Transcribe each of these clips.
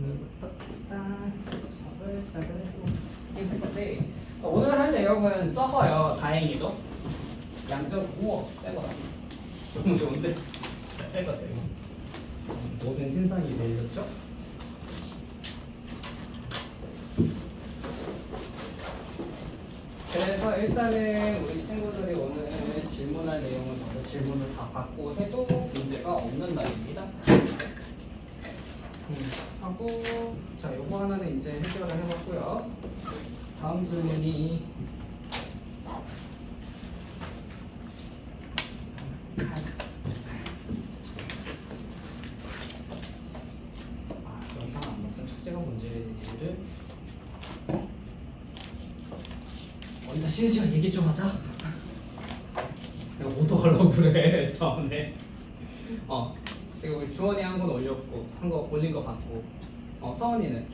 오늘부터 일단 수업을 시작을 해볼 건데 오늘 할 내용은 적어요. 다행히도 양적 우와 새거다. 너무 좋은데? 새거 모든 신상이 내렸죠? 그래서 일단은 우리 친구들이 오늘 질문할 내용을 먼저 질문을 다 받고 해도 문제가 없는 날입니다. 하고 자 요거 하나는 이제 해결을 해봤고요. 다음 질문이 영상 안 봤으면 숙제가 문제를 일단 쉬는 시간 얘기 좀 하자. 내가 못 하려고 그래 처음에. 지금 우리 주원이 한 건 올렸고 한 거 올린 거 봤고 서원이는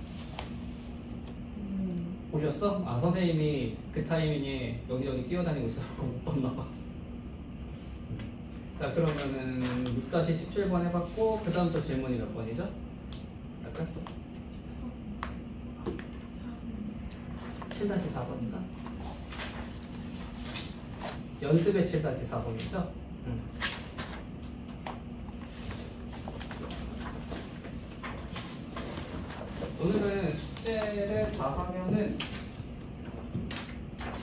올렸어? 아 선생님이 그 타이밍에 여기저기 뛰어다니고 있어서 못 봤나 봐. 자 그러면은 6-17번 해봤고 그 다음 또 질문이 몇 번이죠? 약간 7-4번인가? 연습의 7-4번이죠? 오늘은 숙제를 다 하면은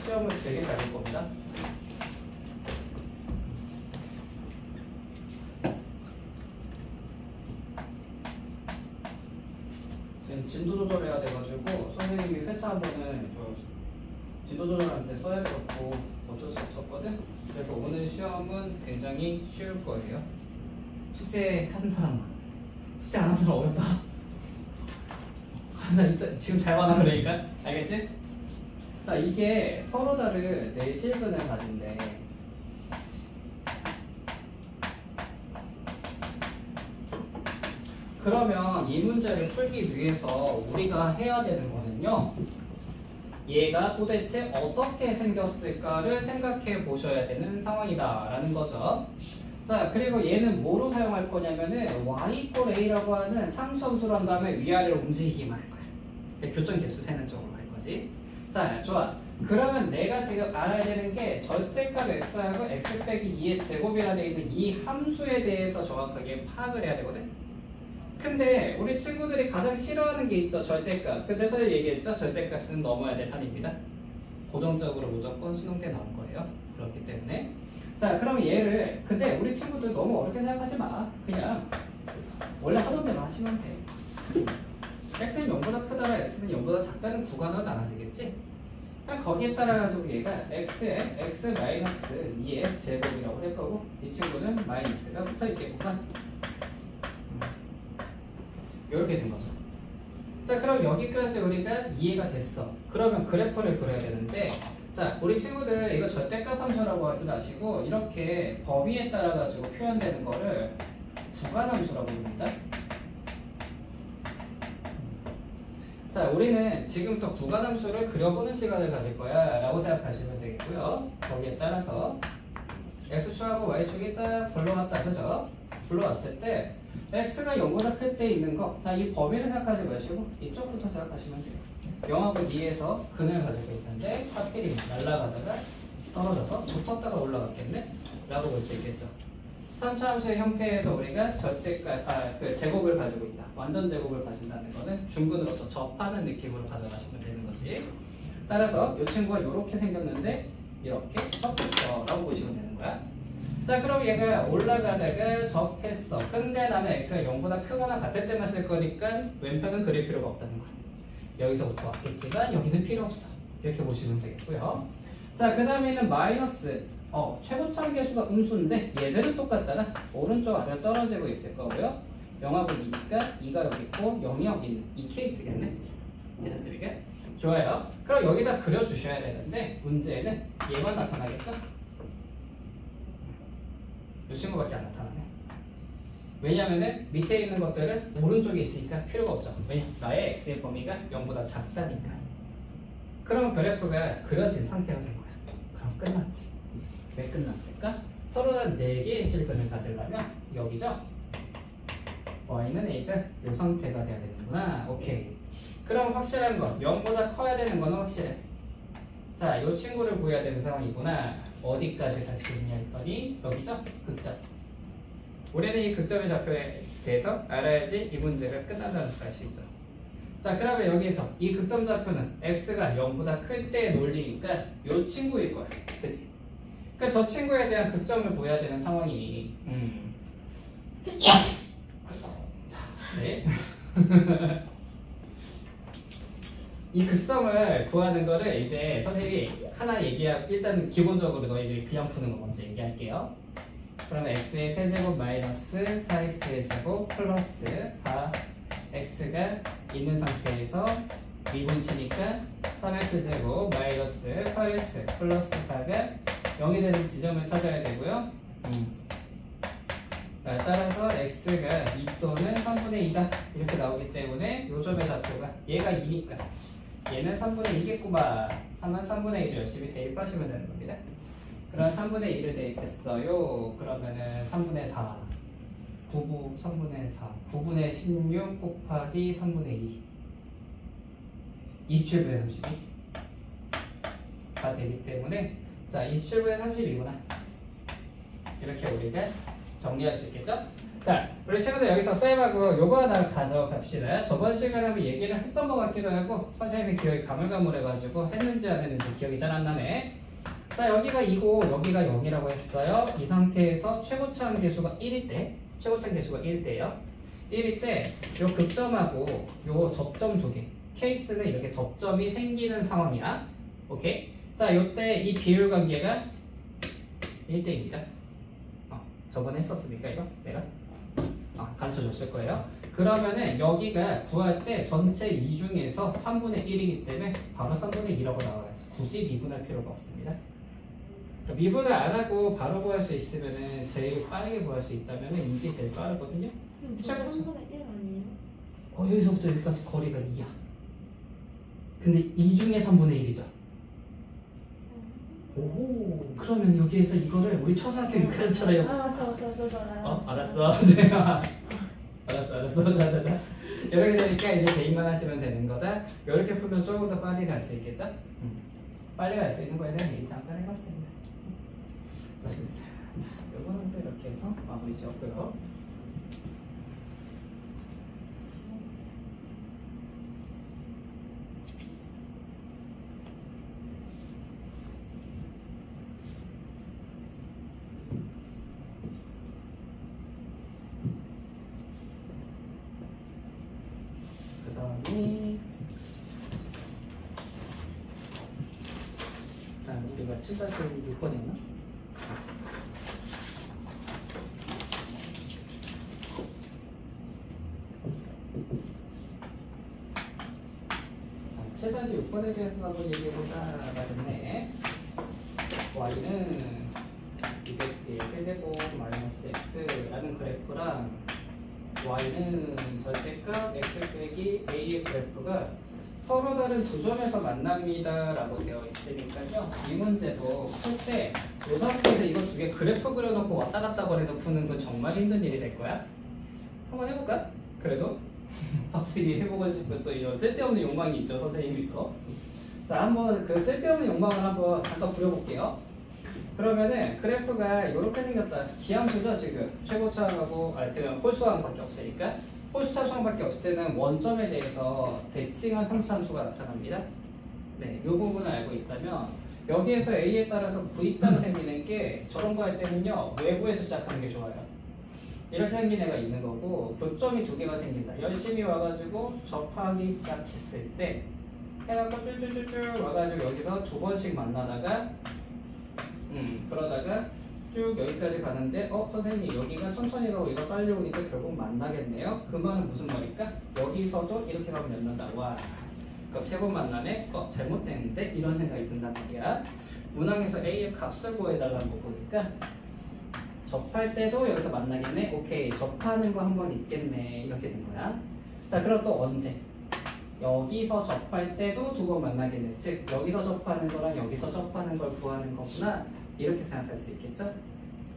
시험을 되게 잘 볼 겁니다. 지금 진도 조절해야 돼가지고 선생님이 회차 한 번을 진도 조절하는데 써야 돼갖고 어쩔 수 없었거든. 그래서 오늘 시험은 굉장히 쉬울 거예요. 숙제 하는 사람만. 숙제 안 하는 사람 어렵다. 나 일단 지금 잘 봐놔 그러니까 알겠지? 자 이게 서로 다른 네 실근을 가진대. 그러면 이 문제를 풀기 위해서 우리가 해야 되는 거는요, 얘가 도대체 어떻게 생겼을까를 생각해 보셔야 되는 상황이다 라는 거죠. 자 그리고 얘는 뭐로 사용할 거냐면은 y = a라고 하는 상수함수로 한 다음에 위아래로 움직이기만 할 거야. 교점 개수 세는 쪽으로 갈 거지. 자 좋아. 그러면 내가 지금 알아야 되는 게 절대값 x하고 x 빼기 2의 제곱이라 되어 있는 이 함수에 대해서 정확하게 파악을 해야 되거든. 근데 우리 친구들이 가장 싫어하는 게 있죠. 절대값. 근데 선생님 얘기했죠. 절대값은 넘어야 될 산입니다. 고정적으로 무조건 수능 때 나올 거예요. 그렇기 때문에 자 그럼 얘를 근데 우리 친구들 너무 어렵게 생각하지 마. 그냥 원래 하던 대로 하시면 돼. x는 0보다 크다라 x는 0보다 작다는 구간으로 나눠지겠지? 그럼 거기에 따라 가지고 얘가 x에 x-2의 제곱이라고 할 거고 이 친구는 마이너스가 붙어 있겠구만. 이렇게 된 거죠. 자 그럼 여기까지 우리가 이해가 됐어. 그러면 그래프를 그려야 되는데 자 우리 친구들 이거 절대값 함수라고 하지 마시고 이렇게 범위에 따라 가지고 표현되는 거를 구간함수라고 부릅니다. 자 우리는 지금부터 구간함수를 그려보는 시간을 가질 거야 라고 생각하시면 되겠고요. 거기에 따라서 x축하고 y축이 딱 불러왔다 그죠? 불러왔을 때 x가 0보다 클 때 있는 거, 자 이 범위를 생각하지 마시고 이쪽부터 생각하시면 돼요. 0하고 2에서 근을 가지고 있는데 하필이 날아가다가 떨어져서 붙었다가 올라갔겠네? 라고 볼 수 있겠죠. 3차 함수의 형태에서 우리가 그 제곱을 가지고 있다. 완전 제곱을 가진다는 거는 중근으로서 접하는 느낌으로 가져가시면 되는 거지. 따라서 이 친구가 이렇게 생겼는데 이렇게 접했어 라고 보시면 되는 거야. 자 그럼 얘가 올라가다가 접했어. 근데 나는 x가 0보다 크거나 같을 때만 쓸 거니까 왼편은 그릴 필요가 없다는 거야. 여기서부터 왔겠지만 여기는 필요 없어. 이렇게 보시면 되겠고요. 자 그 다음에는 마이너스 최고차항 계수가 음수인데 얘들은 똑같잖아. 오른쪽 아래로 떨어지고 있을 거고요. 0하고 2니까 2가 여기 있고 0이 여기 있는 이 케이스겠네. 됐습니까? 좋아요. 그럼 여기다 그려주셔야 되는데 문제는 얘만 나타나겠죠? 이 친구밖에 안 나타나네. 왜냐면은 밑에 있는 것들은 오른쪽에 있으니까 필요가 없죠. 왜냐? 나의 x의 범위가 0보다 작다니까. 그러면 그래프가 그려진 상태가 된 거야. 그럼 끝났지. 왜 끝났을까? 서로 다 4개의 실근을 가지려면 여기죠? y는 a가 이 상태가 돼야 되는구나. 오케이. 그럼 확실한 거 0보다 커야 되는 거는 확실해. 자, 이 친구를 구해야 되는 상황이구나. 어디까지 갈 수 있냐 했더니 여기죠? 극점. 우리는 이 극점의 좌표에 대해서 알아야지 이 문제가 끝난다는 걸 알 수 있죠. 자, 그러면 여기서 이 극점 좌표는 x가 0보다 클 때의 논리니까 이 친구일 거야. 그치? 그러니까 저 친구에 대한 극점을 구해야 되는 상황이니 네. 이 극점을 구하는 거를 이제 선생님이 하나 얘기하고 일단 기본적으로 너희들이 그냥 푸는 거 먼저 얘기할게요. 그러면 x의 세제곱 마이너스 4x의 제곱 플러스 4x가 있는 상태에서 미분치니까 3x 제곱 마이너스 8x 플러스 4가 0이 되는 지점을 찾아야 되고요. 자, 따라서 x가 2 또는 3분의 2다 이렇게 나오기 때문에 요 점의 좌표가 얘가 2니까 얘는 3분의 2겠구만 하면 3분의 1을 열심히 대입하시면 되는 겁니다. 그럼 3분의 1을 대입했어요. 그러면은 3분의 4 9구 3분의 4 9분의 16 곱하기 3분의 2 27분의 32가 되기 때문에 자 27분의 32구나 이렇게 우리가 정리할 수 있겠죠? 자, 우리 친구들 여기서 쌤하고 요거 하나 가져갑시다. 저번 시간에 한번 얘기를 했던 것 같기도 하고 선생님이 기억이 가물가물해가지고 했는지 안 했는지 기억이 잘 안 나네. 자, 여기가 2고 여기가 0이라고 했어요. 이 상태에서 최고차항 계수가 1일 때 최고차항 계수가 1일 때요. 1일 때 요 극점하고 요 접점 두 개 케이스는 이렇게 접점이 생기는 상황이야. 오케이? 자, 요때 이 비율 관계가 1대입니다. 저번에 했었으니까 이거 내가 가르쳐 줬을 거예요. 그러면은 여기가 구할 때 전체 2 중에서 3분의 1이기 때문에 바로 3분의 2라고 나와요. 굳이 미분할 필요가 없습니다. 미분을 안 하고 바로 구할 수 있으면은 제일 빠르게 구할 수 있다면은 이게 제일 빠르거든요. 3분의 1 아니에요? 여기서부터 여기까지 거리가 2야. 근데 2 중에 3분의 1이죠. 오, 그러면 여기에서 이거를 우리 초등학교 6학년처럼 맞다. 알았어. 알았어. 자. 이렇게 되니까 이제 대입만 하시면 되는 거다. 이렇게 풀면 조금 더 빨리 갈 수 있겠죠? 빨리 갈 수 있는 거에 대한 얘기 잠깐 해봤습니다. 좋습니다. 자, 요거는 또 이렇게 해서 마무리 지었고요. 우리가 7-6번이었나? 자, 7-6번에 대해서 한번 얘기해보자가 됐네. y는 2x의 세제곱 마이너스 x라는 그래프랑 y는 절대값 x 빼기 a의 그래프가 서로 다른 두 점에서 만납니다 라고 되어 있으니까요. 이 문제도 풀 때 이 상태에서 이거 두 개 그래프 그려놓고 왔다 갔다 거려서 푸는 건 정말 힘든 일이 될 거야. 한번 해볼까? 그래도 확실히 해보고 싶은 또 이런 쓸데없는 욕망이 있죠, 선생님이 또. 자, 한번 그 쓸데없는 욕망을 한번 잠깐 부려볼게요. 그러면은 그래프가 이렇게 생겼다. 기함수죠, 지금. 최고차항하고 지금 홀수항밖에 없으니까. 홀수차수항밖에 없을 때는 원점에 대해서 대칭한 3차함수가 나타납니다. 네, 이 부분을 알고 있다면 여기에서 A에 따라서 V자로 생기는 게 저런 거 할 때는요, 외부에서 시작하는 게 좋아요. 이렇게 생긴 애가 있는 거고 교점이 두 개가 생긴다. 열심히 와가지고 접하기 시작했을 때 해갖고 쭈쭈쭈쭈 와가지고 여기서 두 번씩 만나다가 그러다가 쭉 여기까지 가는데 선생님 여기가 천천히 가고 여기가 빨리 오니까 결국 만나겠네요. 그 말은 무슨 말일까? 여기서도 이렇게 가면 만난다. 와, 세 번 만나네? 잘못됐는데? 이런 생각이 든단 말이야. 문항에서 A의 값을 구해달라는 거 보니까 접할 때도 여기서 만나겠네? 오케이, 접하는 거 한 번 있겠네. 이렇게 된 거야. 자, 그럼 또 언제? 여기서 접할 때도 두 번 만나겠네. 즉 여기서 접하는 거랑 여기서 접하는 걸 구하는 거구나. 이렇게 생각할 수 있겠죠?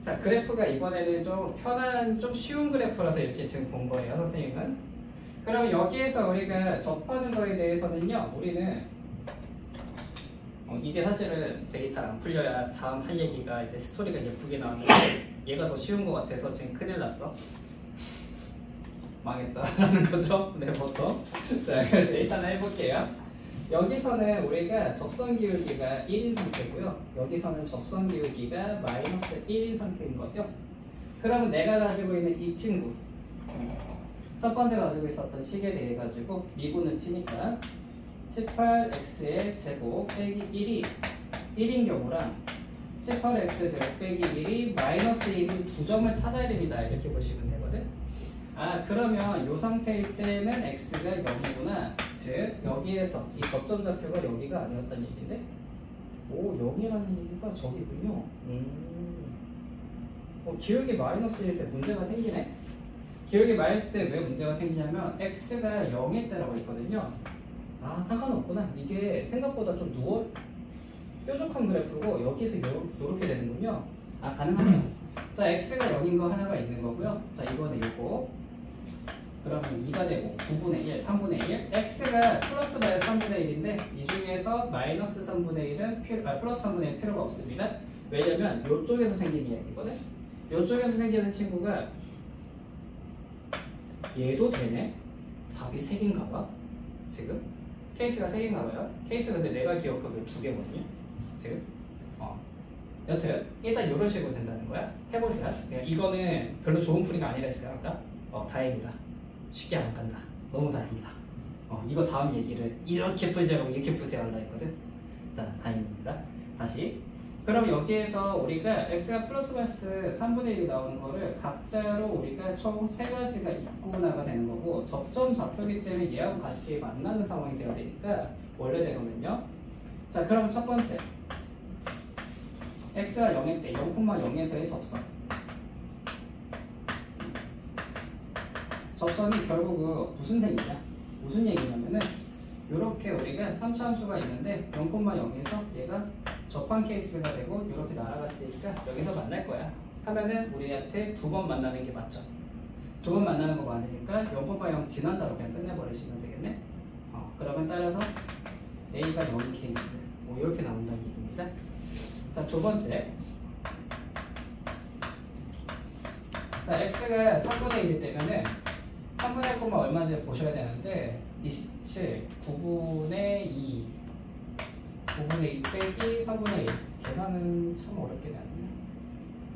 자, 그래프가 이번에는 좀 편한, 좀 쉬운 그래프라서 이렇게 지금 본 거예요, 선생님은. 그럼 여기에서 우리가 접하는 거에 대해서는요, 우리는 이게 사실은 되게 잘 안 풀려야 다음 할 얘기가 이제 스토리가 예쁘게 나오는데 얘가 더 쉬운 것 같아서 지금 큰일 났어. 망했다라는 거죠. 네, 보통. 자, 그래서 일단 해볼게요. 여기서는 우리가 접선 기울기가 1인 상태고요. 여기서는 접선 기울기가 마이너스 1인 상태인 거죠. 그러면 내가 가지고 있는 이 친구, 첫 번째 가지고 있었던 식에 대해 가지고 미분을 치니까 18x의 제곱 빼기 1이 1인 경우랑 18x 제곱 빼기 1이 마이너스 1인 두 점을 찾아야 됩니다. 이렇게 보시면 되거든. 아, 그러면 이 상태일 때는 x가 0이구나. 즉 여기에서 이 접점 좌표가 여기가 아니었다는 얘기인데, 오, 0이라는 얘기가 저기군요. 기울기 마이너스일 때 문제가 생기네. 기울기 마이너스 때 왜 문제가 생기냐면 x가 0일 때라고 있거든요. 아, 상관없구나. 이게 생각보다 좀 뾰족한 그래프고 여기서 요렇게 되는군요. 아, 가능하네요. 자, x가 0인 거 하나가 있는 거고요. 자, 이번에 요거 그러면 2가 되고 9분의 1, 3분의 1. x가 플러스 마이너스 3분의 1인데 이 중에서 마이너스 3분의 1은 플러스 3분의 1 필요가 없습니다. 왜냐면 요쪽에서 생긴 이야기거든. 요쪽에서 생기는 친구가 얘도 되네. 답이 3개인가 봐. 지금 케이스가 3개인가 봐요. 케이스가 근데 내가 기억하기로 2개거든요. 지금 여튼 일단 이런 식으로 된다는 거야. 해보자. 이거는 별로 좋은 풀이가 아니라 했어요 아까. 다행이다. 쉽게 안 간다. 너무 다행이다. 이거 다음 얘기를 이렇게 풀자고 이렇게 푸세요 하려 했거든. 자, 다행입니다. 다시. 그럼 여기에서 우리가 x가 플러스 마이너스 3분의 1이 나오는 거를 각자로 우리가 총 3가지가 있구나가 되는 거고, 접점 좌표이기 때문에 얘하고 같이 만나는 상황이 되어야 되니까 원래대로는요. 자, 그럼 첫 번째 x가 0일 때 0,0에서의 접선. 접선이 결국 무슨 생기냐? 무슨 얘기냐면은 이렇게 우리가 3차 함수가 있는데 0,0에서 얘가 접한 케이스가 되고 이렇게 날아갔으니까 여기서 만날 거야. 하면은 우리한테 2번 만나는 게 맞죠? 2번 만나는 거 많으니까 0,0 지난다로 그냥 끝내버리시면 되겠네. 그러면 따라서 A가 0 케이스 뭐 이렇게 나온다는 얘기입니다. 자, 두 번째. 자, x가 3분의 1이 되면은 3분의 1, 얼마인지 보셔야 되는데 27, 9분의 2 9분의 2 빼기 3분의 1 계산은 참 어렵게 나왔네.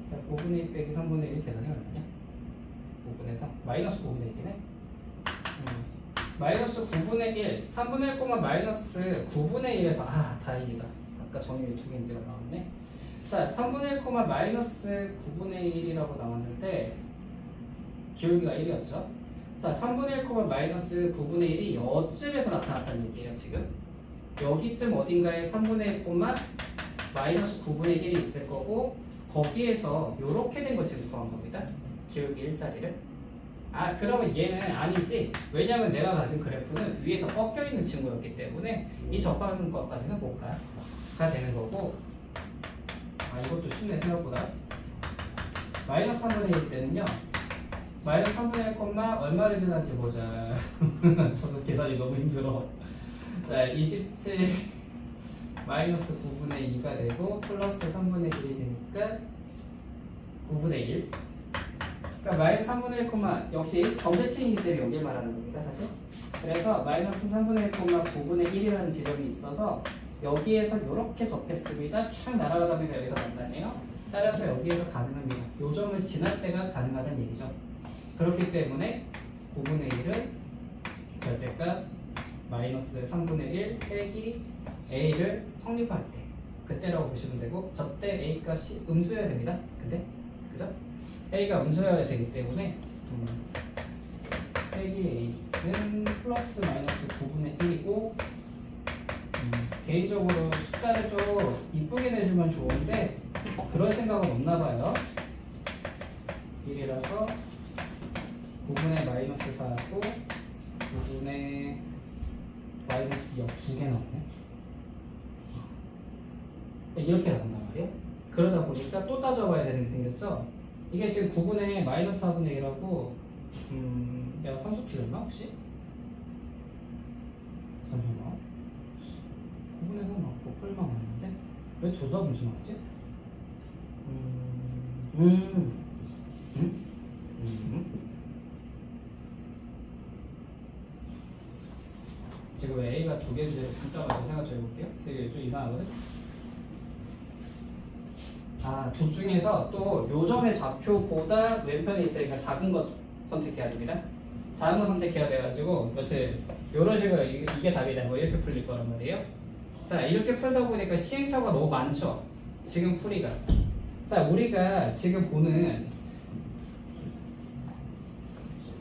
자, 9분의 2 빼기 3분의 1 계산이 얼마냐? 5분의 3 마이너스 9분의 1이네. 마이너스 9분의 1 3분의 1, 마이너스 9분의 1에서 다행이다. 아까 정의를 2개인지가 나왔네. 자, 3분의 1, 마이너스 9분의 1이라고 나왔는데 기울기가 1이었죠. 자, 3분의 1, 마이너스 9분의 1이 여쯤에서 나타났다는 얘기예요. 지금 여기쯤 어딘가에 3분의 1, 마이너스 9분의 1이 있을 거고, 거기에서 이렇게 된 거 지금 구한 겁니다. 기울기 1자리를. 그러면 얘는 아니지. 왜냐면 내가 가진 그래프는 위에서 꺾여 있는 친구였기 때문에 이 접하는 것까지는 못 가 되는 거고. 이것도 쉽네 생각보다. 마이너스 3분의 1 때는요, 마이너스 3분의 1, 얼마를 지났지 보자. 저도 계산이 너무 힘들어. 자, 27 마이너스 9분의 2가 되고 플러스 3분의 1이 되니까 9분의 1. 그러니까 마이너스 3분의 1, 역시 점대칭이기 때문에 여기를 말하는 겁니다, 사실. 그래서 마이너스 3분의 1, 9분의 1이라는 지점이 있어서 여기에서 이렇게 접했습니다. 촥 날아가다 보니까 여기서 만나네요. 따라서 여기에서 가능합니다. 요 점을 지날 때가 가능하다는 얘기죠. 그렇기 때문에 9분의 1은 절대값 마이너스 3분의 1 빼기 A를 성립할 때 그때라고 보시면 되고, 저때 A 값이 음수여야 됩니다. 근데 그죠? A가 음수여야 되기 때문에 빼기 A는 플러스 마이너스 9분의 1이고, 개인적으로 숫자를 좀 이쁘게 내주면 좋은데 그럴 생각은 없나 봐요. 1이라서 9분의 마이너스 4고 9분의 마이너스 2개 나오네. 이렇게 나온단 말이에요. 그러다 보니까 또 따져봐야 되는 게 생겼죠? 이게 지금 9분의 마이너스 4분의 1하고 내가 상수 틀렸나 혹시? 잠시만 9분의 3 맞고 뿔만 맞는데? 왜 둘 다 분수 맞지? 지금 A가 두 개 주제를 잠깐만 생각 좀 해볼게요. 되게 좀 이상하거든? 둘 중에서 또 요점의 좌표보다 왼편에 있으니까 작은 것 선택해야 됩니다. 작은 거 선택해야 돼가지고 여튼 이런 식으로 이게 답이다 뭐 이렇게 풀릴 거란 말이에요. 자 이렇게 풀다 보니까 시행착오가 너무 많죠. 지금 풀이가. 자 우리가 지금 보는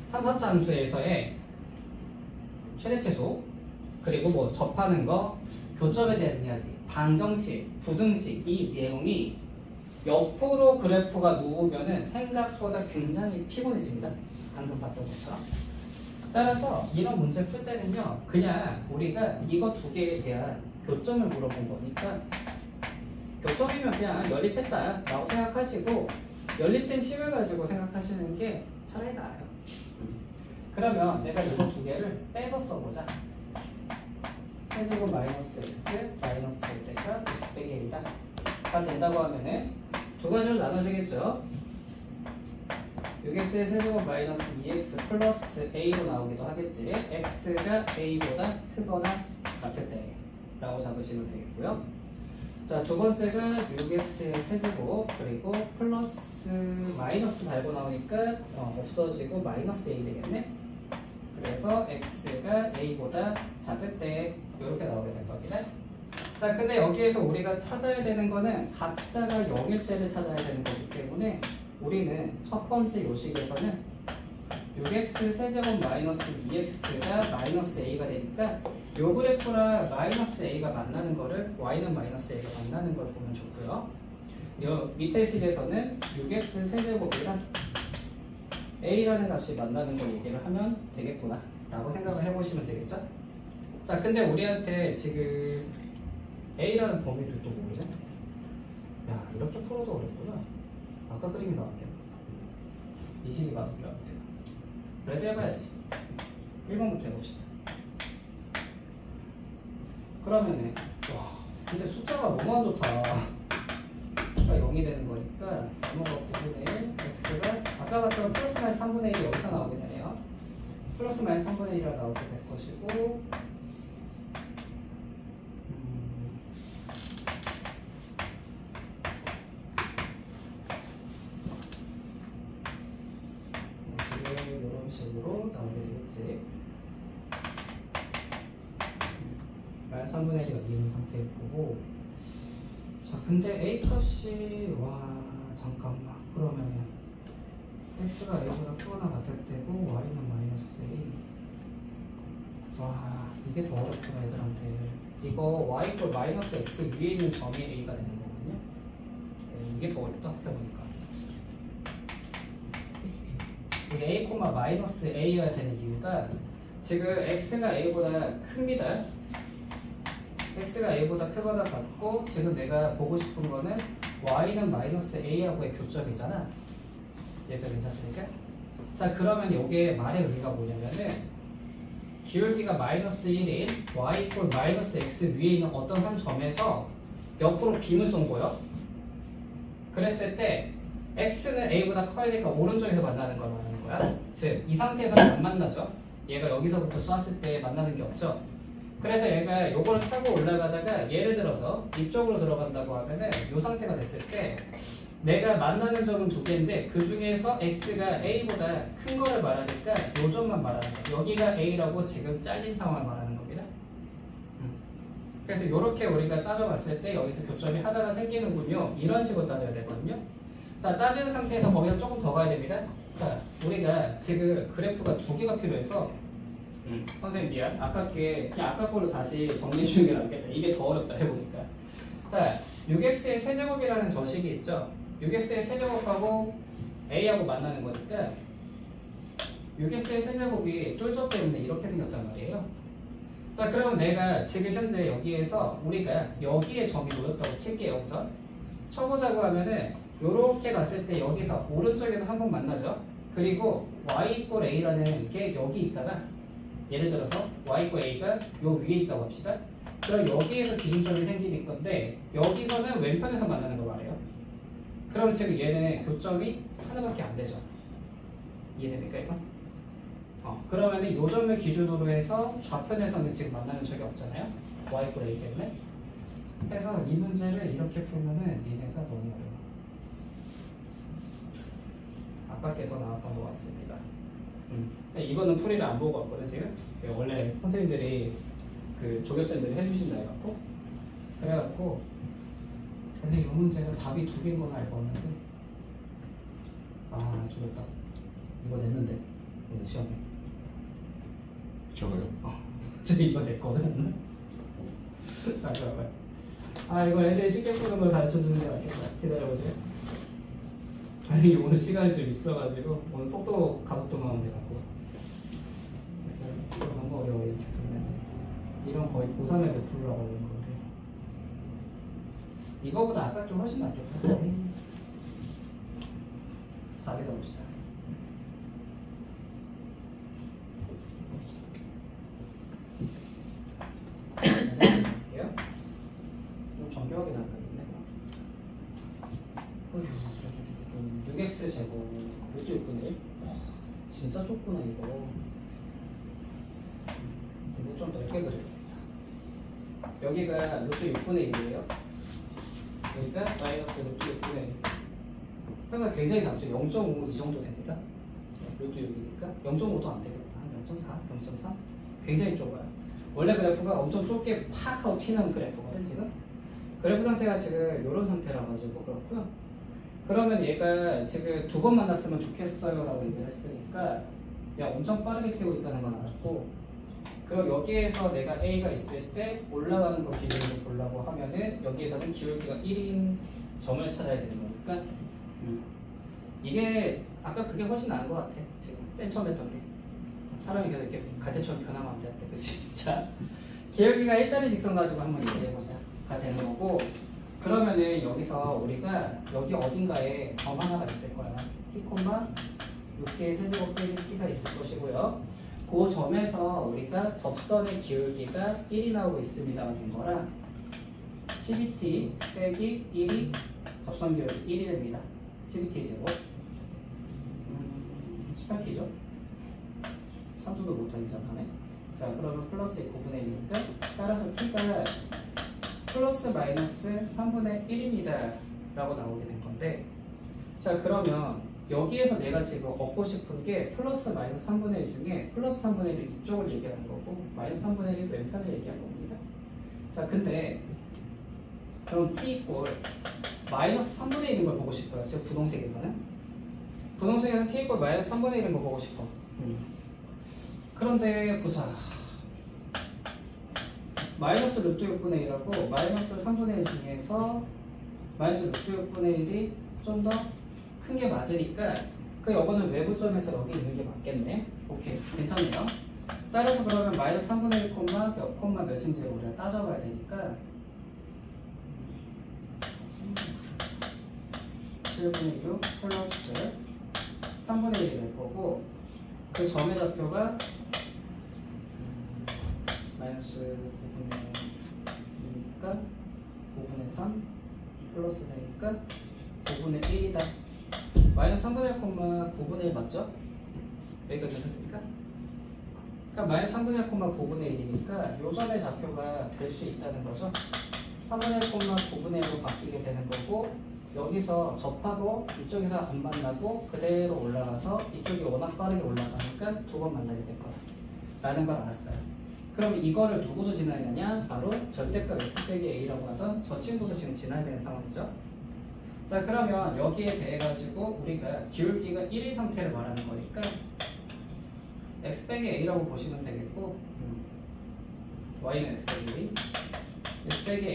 3, 4차 함수에서의 최대최소 그리고 뭐 접하는 거 교점에 대한 이야기 방정식, 부등식 이 내용이 옆으로 그래프가 누우면은 생각보다 굉장히 피곤해집니다. 방금 봤던 것처럼. 따라서 이런 문제 풀 때는요, 그냥 우리가 이거 두 개에 대한 교점을 물어본 거니까 교점이면 그냥 연립했다 라고 생각하시고 연립된 식을 가지고 생각하시는 게 차라리 나아요. 그러면 내가 이거 두 개를 빼서 써보자. 세제곱 마이너스 x 마이너스 절대가 x 빼기 a다. 다 된다고 하면은 두 가지로 나눠야 되겠죠. 6x의 세제곱 마이너스 2x 플러스 a로 나오기도 하겠지. x가 a보다 크거나 같을 때 라고 잡으시면 되겠고요. 자, 두 번째가 6x의 세제곱 그리고 플러스 마이너스 달고 나오니까 없어지고 마이너스 a 되겠네. 그래서 x가 a보다 작을 때 이렇게 나오게 될 겁니다. 자, 근데 여기에서 우리가 찾아야 되는 거는 각자가 0일 때를 찾아야 되는 거기 때문에 우리는 첫 번째 요식에서는 6x 세제곱 마이너스 2x가 마이너스 a가 되니까 요 그래프랑 마이너스 a가 만나는 거를 y는 마이너스 a가 만나는 걸 보면 좋고요. 요 밑에 식에서는 6x 세제곱이랑 a라는 값이 만나는 걸 얘기를 하면 되겠구나 라고 생각을 해보시면 되겠죠. 자, 근데 우리한테 지금 a라는 범위를 또 모르네. 야, 이렇게 풀어도 어렵구나. 아까 그림이 나왔겠네. 이 식이 맞을 줄 알았대요. 그래도 해봐야지. 1번부터 해봅시다. 그러면은 와, 근데 숫자가 너무 안 좋다. 가 0이 되는 거니까 넘어가 9분의 1 x가 아까 봤던 플러스 마이너스 3분의 1이 여기서 나오게 되네요. 플러스 마이너스 3분의 1이라 나오게 될 것이고 이런 식으로 나오게 되겠지. 마이너스 3분의 1이 여기 있는 상태일 거고. 자, 근데 a 값이 잠깐만 그러면은 x가 a보다 크거나 같을 때고 y는 마이너스 a. 이게 더 어렵구나 얘들한테. 이거 y 이퀄 마이너스 x 위에 있는 점이 a가 되는 거거든요. 이게 더 어렵다 해보니까. 이게 a, 마이너스 a여야 되는 이유가 지금 x가 a보다 큽니다. x가 a보다 크거나 같고 지금 내가 보고 싶은 거는 y는 마이너스 a하고의 교점이잖아. 얘가 괜찮습니까? 자, 그러면 이게 말의 의미가 뭐냐면은 기울기가 마이너스 1인 y 이퀄 마이너스 x 위에 있는 어떤 한 점에서 옆으로 빔을 쏜 거예요. 그랬을 때 x는 a보다 커야 되니까 오른쪽에서 만나는 걸 말하는 거야. 즉, 이 상태에서는 안 만나죠. 얘가 여기서부터 쐈을 때 만나는 게 없죠. 그래서 얘가 요거를 타고 올라가다가 예를 들어서 이쪽으로 들어간다고 하면은 요 상태가 됐을 때 내가 만나는 점은 두 개인데 그 중에서 x가 a보다 큰 거를 말하니까 요 점만 말하는 거예요. 여기가 a라고 지금 잘린 상황을 말하는 겁니다. 그래서 이렇게 우리가 따져봤을 때 여기서 교점이 하나가 생기는군요. 이런 식으로 따져야 되거든요. 자, 따지는 상태에서 거기서 조금 더 가야 됩니다. 자, 우리가 지금 그래프가 두 개가 필요해서 선생님 미안. 그냥 아까 걸로 다시 정리해 주는 게 낫겠다. 이게 더 어렵다 해보니까. 자, 6x의 세제곱이라는 저식이 있죠. 6x의 세제곱하고 a하고 만나는 거니까 6x의 세제곱이 똘접 때문에 이렇게 생겼단 말이에요. 자, 그러면 내가 지금 현재 여기에서 우리가 여기에 점이 놓였다고 칠게요. 우선 쳐보자고 하면은 요렇게 갔을 때 여기서 오른쪽에도 한 번 만나죠. 그리고 y 이꼴 a라는 게 여기 있잖아. 예를 들어서 y 이꼴 a가 요 위에 있다고 합시다. 그럼 여기에서 기준점이 생기는 건데 여기서는 왼편에서 만나는 거 말이에요. 그럼 지금 얘는 교점이 하나밖에 안 되죠. 이해됩니까 이거? 그러면은 요 점을 기준으로 해서 좌편에서는 지금 만나는 적이 없잖아요. y 이꼴 a 때문에. 그래서 이 문제를 이렇게 풀면은 니네가 너무 어려워. 아깝게도 나왔던 것 같습니다. 이거는 풀이를 안 보고 왔거든 지금. 원래 선생님들이 그 조교쌤들이 해주신다 해갖고 그래갖고 근데 이 문제가 답이 두 개인 건 알고 왔는데 아 죽였다. 이거 냈는데 오늘 시험에. 저거요? 지금 이거 냈거든. 잠깐만. 이거 애들이 쉽게 푸는 걸 가르쳐주는 게 맞겠다. 기다려보세요. 아니 오늘 시간이 좀 있어가지고 오늘 속도 가속도만 하면 돼갖고 이거 너무 어려워. 이런 거의 고3 애들 풀으라고 하는 건데 이거보다 아까 좀 훨씬 낫겠다. 답이 봅시다. 볼게요. 좀 정교하게 나가겠네. 6x 제곱 루트 6분의 1. 진짜 좁구나 이거. 이거 좀 넓게 그려야겠다. 여기가 루트 6분의 1이에요. 여기가 마이너스 루트 6분의 1. 생각 굉장히 작죠. 0.5 이 정도 됩니다. 루트 6이니까 0.5도 안 되겠다. 한 0.4, 0.3. 굉장히 좁아요. 원래 그래프가 엄청 좁게 팍 하고 튀는 그래프거든 지금. 그래프 상태가 지금 이런 상태라 가지고 그렇고요. 그러면 얘가 지금 두 번 만났으면 좋겠어요 라고 얘기를 했으니까 그냥 엄청 빠르게 튀고 있다는 건 알았고, 그럼 여기에서 내가 A가 있을 때 올라가는 거 기준으로 보려고 하면은 여기에서는 기울기가 1인 점을 찾아야 되는 거니까 이게 아까 그게 훨씬 나은 것 같아. 지금 맨 처음 했던 게 사람이 계속 이렇게 갈대처럼 변하면 안 돼. 그치? 자, 기울기가 1짜리 직선 가지고 한번 얘기해보자 가 되는 거고, 그러면은 여기서 우리가 여기 어딘가에 점 하나가 있을 거야. t, 6개의 세제곱 빼기 t가 있을 것이고요. 그 점에서 우리가 접선의 기울기가 1이 나오고 있습니다가 된 거라 12t 빼기 1이 접선 기울기 1이 됩니다. 12t 제곱 18t죠? 3주도 못하기 전하네. 자, 그러면 플러스 9분의 1이니까 따라서 t가 플러스 마이너스 3분의 1입니다 라고 나오게 된 건데, 자 그러면 여기에서 내가 지금 얻고 싶은 게 플러스 마이너스 3분의 1 중에 플러스 3분의 1은 이쪽을 얘기하는 거고 마이너스 3분의 1은 왼편을 얘기하는 겁니다. 자 근데 그럼 t 이꼴 마이너스 3분의 1인 걸 보고 싶어요. 지금 분홍색에서는 t 이꼴 마이너스 3분의 1인 걸 보고 싶어. 그런데 보자. 마이너스 루트 6분의 1하고 마이너스 3분의 1 중에서 마이너스 루트 6분의 1이 좀 더 큰 게 맞으니까 그 요거는 외부점에서 여기 있는 게 맞겠네. 오케이, 괜찮네요. 따라서 그러면 마이너스 3분의 1 콤마 몇 콤마 몇인지를 우리가 따져봐야 되니까 7분의 6 플러스 3분의 1이 될 거고, 그 점의 좌표가 마이너스 9분의 2니까 9분의 3 플러스 되니까 9분의 1이다. 마이너스 3분의 1, 9분의 1 맞죠? 여기까지 괜찮습니까? 그러니까 마이너스 3분의 1, 9분의 1이니까 요 점의 좌표가 될 수 있다는 거죠. 3분의 1, 9분의 1로 바뀌게 되는 거고, 여기서 접하고 이쪽에서 안 만나고 그대로 올라가서 이쪽이 워낙 빠르게 올라가니까 두 번 만나게 될 거야 라는 걸 알았어요. 그럼 이거를 누구도 지나야 되냐? 바로 절대값 x 빼기 a라고 하던 저 친구도 지금 지나야 되는 상황이죠. 자 그러면 여기에 대해 가지고 우리가 기울기가 1의 상태를 말하는 거니까 x 빼기 a라고 보시면 되겠고, y는 x 빼기 a, x 빼기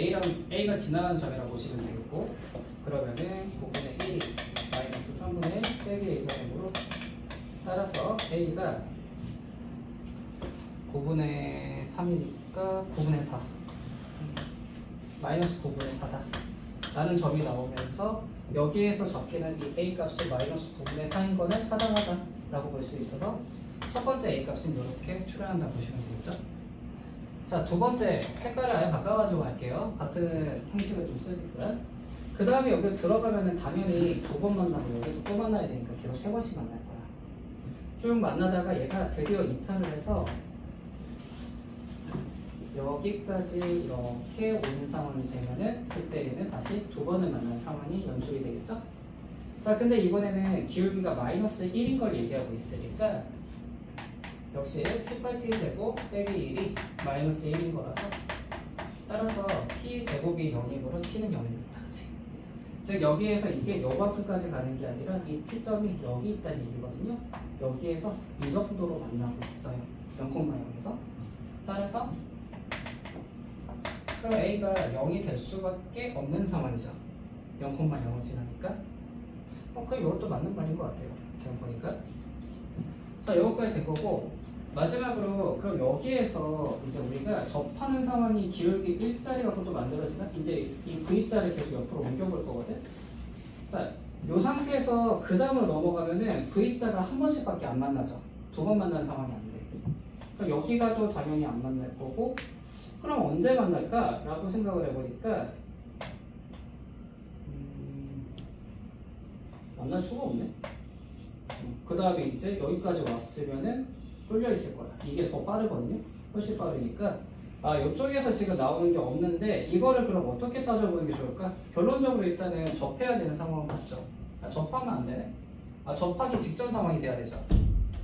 a가 지나가는 점이라고 보시면 되겠고, 그러면은 9분의 1 마이너스 3분의 1 빼기 a가 되므로 따라서 a가 9분의 3이니까 9분의 4 마이너스 9분의 4다 라는 점이 나오면서 여기에서 적히는 이 a 값이 마이너스 9분의 4인 거는 타당하다라고 볼 수 있어서 첫 번째 a 값은 이렇게 출현한다 보시면 되겠죠. 자, 두 번째 색깔을 아예 바꿔가지고 갈게요. 같은 형식을 좀 쓰니까. 그 다음에 여기 들어가면은 당연히 두 번 만나고 여기서 또 만나야 되니까 계속 세 번씩 만날 거야. 쭉 만나다가 얘가 드디어 이탈을 해서 여기까지 이렇게 오는 상황이 되면은 그때에는 다시 두 번을 만난 상황이 연출이 되겠죠? 자, 근데 이번에는 기울기가 마이너스 1인 걸 얘기하고 있으니까 역시 18t 제곱 빼기 1이 마이너스 1인 거라서 따라서 t 제곱이 0이므로 t는 0입니다. 그치? 즉 여기에서 이게 요 앞까지 가는 게 아니라 이 t점이 여기 있다는 얘기거든요. 여기에서 이 정도로 만나고 있어요. 0,0에서 따라서 그럼 a가 0이 될 수밖에 없는 상황이죠. 0,0을 지나니까 그럼 이것도 맞는 말인 것 같아요. 지금 보니까 자, 여기까지 된 거고 마지막으로 그럼 여기에서 이제 우리가 접하는 상황이 기울기 1자리가 또 만들어지나? 이제 이 V자를 계속 옆으로 옮겨볼 거거든? 자, 이 상태에서 그 다음으로 넘어가면은 V자가 한 번씩밖에 안 만나죠. 두 번 만나는 상황이 안 돼. 그럼 여기가 또 당연히 안 만날 거고 그럼 언제 만날까? 라고 생각을 해보니까 만날 수가 없네. 그 다음에 이제 여기까지 왔으면은 뚫려 있을 거야. 이게 더 빠르거든요. 훨씬 빠르니까 이쪽에서 지금 나오는 게 없는데 이거를 그럼 어떻게 따져보는 게 좋을까? 결론적으로 일단은 접해야 되는 상황은 맞죠. 접하면 안 되네. 접하기 직전 상황이 돼야 되죠.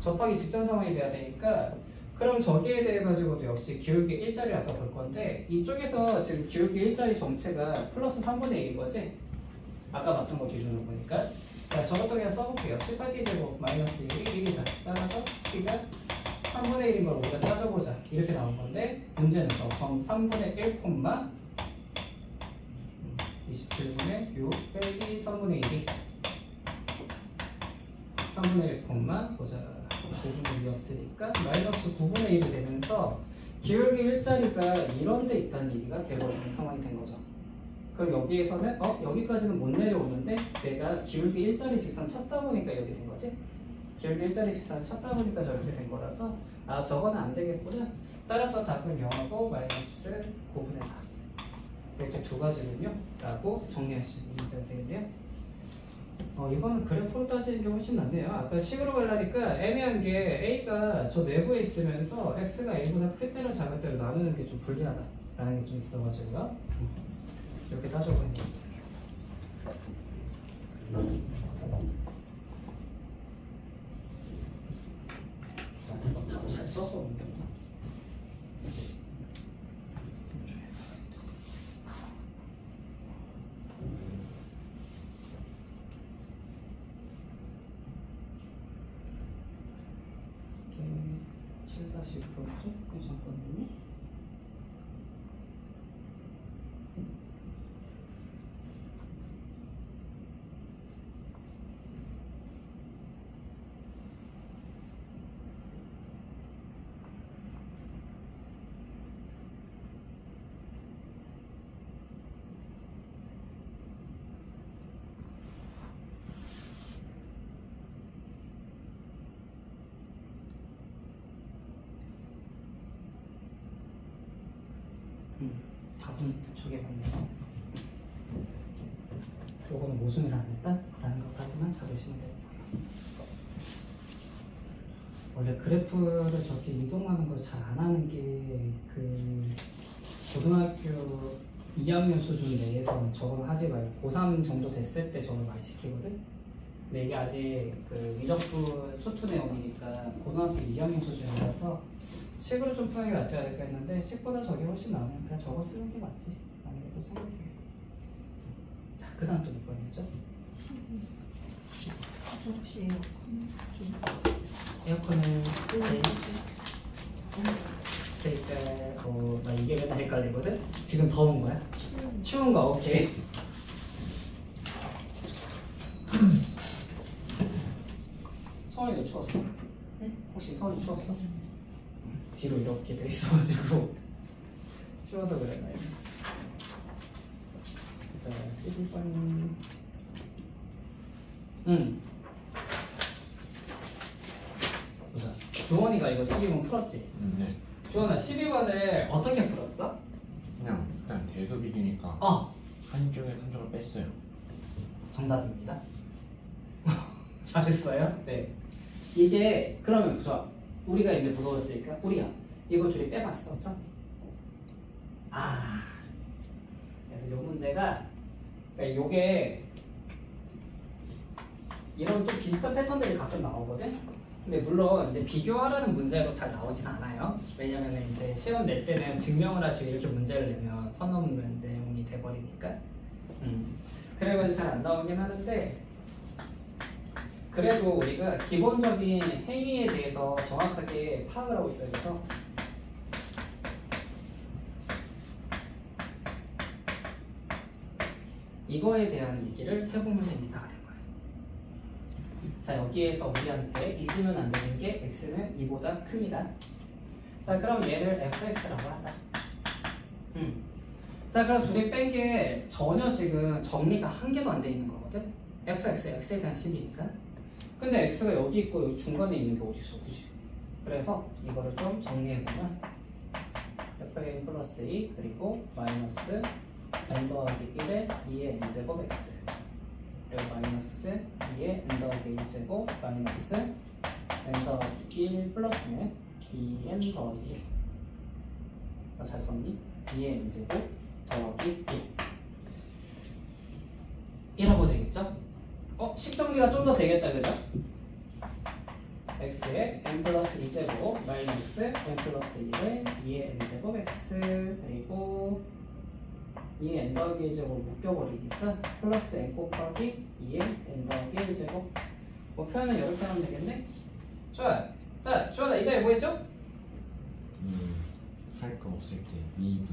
접하기 직전 상황이 돼야 되니까 그럼 저기에 대해 가지고도 역시 기울기 1자리 아까 볼 건데 이쪽에서 지금 기울기 1자리 정체가 플러스 3분의 1인 거지? 아까 봤던 거 기준으로 보니까 자, 저것도 그냥 써볼게요. 18t 제곱 마이너스 1이 1이다. 따라서 t가 3분의 1인 걸 우리가 따져보자. 이렇게 나온 건데 문제는 점 3분의 1, 27분의 6 빼기 3분의 1이 3분의 1, 보자. 9분의 1이었으니까 마이너스 9분의 1이 되면서 기울기 1자리가 이런 데 있다는 얘기가 되어버리는 상황이 된 거죠. 그럼 여기에서는 여기까지는 못 내려오는데 내가 기울기 1자리 직선 찾다 보니까 이렇게 된 거지? 기울기 1자리 직선을 찾다 보니까 저렇게 된 거라서 저거는 안 되겠구나. 따라서 답은 0하고 마이너스 9분의 4 이렇게 두 가지군요 라고 정리할 수 있는 문제가 되겠네요. 이거는 그래프로 따지는 게 훨씬 낫네요. 아까 식으로 가려니까 애매한 게 A가 저 내부에 있으면서 X가 A보다 클 때랑 작을 때로 나누는 게 좀 불리하다라는 게 좀 있어가지고요. 이렇게 따져보는 게 이거 다 잘 써서 옮겼나? 이게 7-6% 잠깐만요. 답은 저게 맞네요. 요거는 모순을 안 했다? 라는 것까지만 잡으시면 됩니다. 원래 그래프를 저렇게 이동하는 걸 잘 안 하는 게 그 고등학교 2학년 수준 내에서는 저건 하지 말고 고3 정도 됐을 때 저걸 많이 시키거든? 근데 이게 아직 그 미적분 수투 내용이니까 고등학교 2학년 수준이라서 식으로 좀 푸는 게 낫지 않을까 했는데 식보다 저게 훨씬 나으면 그냥 저거 쓰는 게 맞지 라는 게 또 생각해요. 자, 그 다음 또 몇 번이었죠? 저 혹시 에어컨 좀 에어컨은 그러니까 나 이게 맨날 헷갈리거든? 지금 더운 거야? 추운 거 오케이. 서울이도 추웠어? 네? 혹시 서울이 추웠어? 뒤로 이렇게 돼 있어가지고 추워서 그랬나요? 자, 자, 12번. 보자. 주원이가 이거 12번 풀었지? 네. 주원아, 12번을 어떻게 풀었어? 그냥 대소비기니까 어, 한쪽에 한쪽을 뺐어요. 정답입니다. 잘했어요. 네. 이게 그러면 좋아. 우리가 이제 무서웠으니까 우리야 이거 둘이 빼봤어, 그죠? 아, 그래서 요 문제가 그러니까 요게 이런 좀 비슷한 패턴들이 가끔 나오거든. 근데 물론 이제 비교하라는 문제로 잘 나오진 않아요. 왜냐면 이제 시험 낼 때는 증명을 하시고 이렇게 문제를 내면 선 넘는 내용이 돼버리니까. 그래가지고 잘 안 나오긴 하는데. 그래도 우리가 기본적인 행위에 대해서 정확하게 파악을 하고 있어요. 그래서 이거에 대한 얘기를 해보면 됩니다. 하는 거예요. 자, 여기에서 우리한테 잊으면 안 되는 게 x는 2보다 큽니다. 자, 그럼 얘를 fx라고 하자. 자, 그럼 둘이 뺀 게 전혀 지금 정리가 한 개도 안 돼 있는 거거든. fx, x에 대한 식이니까. 근데 x가 여기 있고 여기 중간에 있는 게 어디 있어, 굳이? 그래서 이거를 좀 정리해보면 fn 플러스 2 그리고 마이너스 n 더하기 1에 2의 n제곱 x 그리고 마이너스 2의 n 더하기 1제곱 마이너스 n 더하기 1 플러스는 2n 더하기 1. 잘 썼니? 2의 n제곱 더하기 1 이라고 되겠죠? 식정리가 좀 더 되겠다, 그죠? x에 n 플러스 2제곱 마이너스 n 플러스 1에 2의 n제곱 x 그리고 2의 n 더하기 1제곱 묶여버리니까 플러스 n 곱하기 2의 n 더하기 1제곱 뭐 표현은 이렇게 하면 되겠네? 좋아요. 자, 주원아 이달에 뭐 했죠? 할 거 없을 때 2분.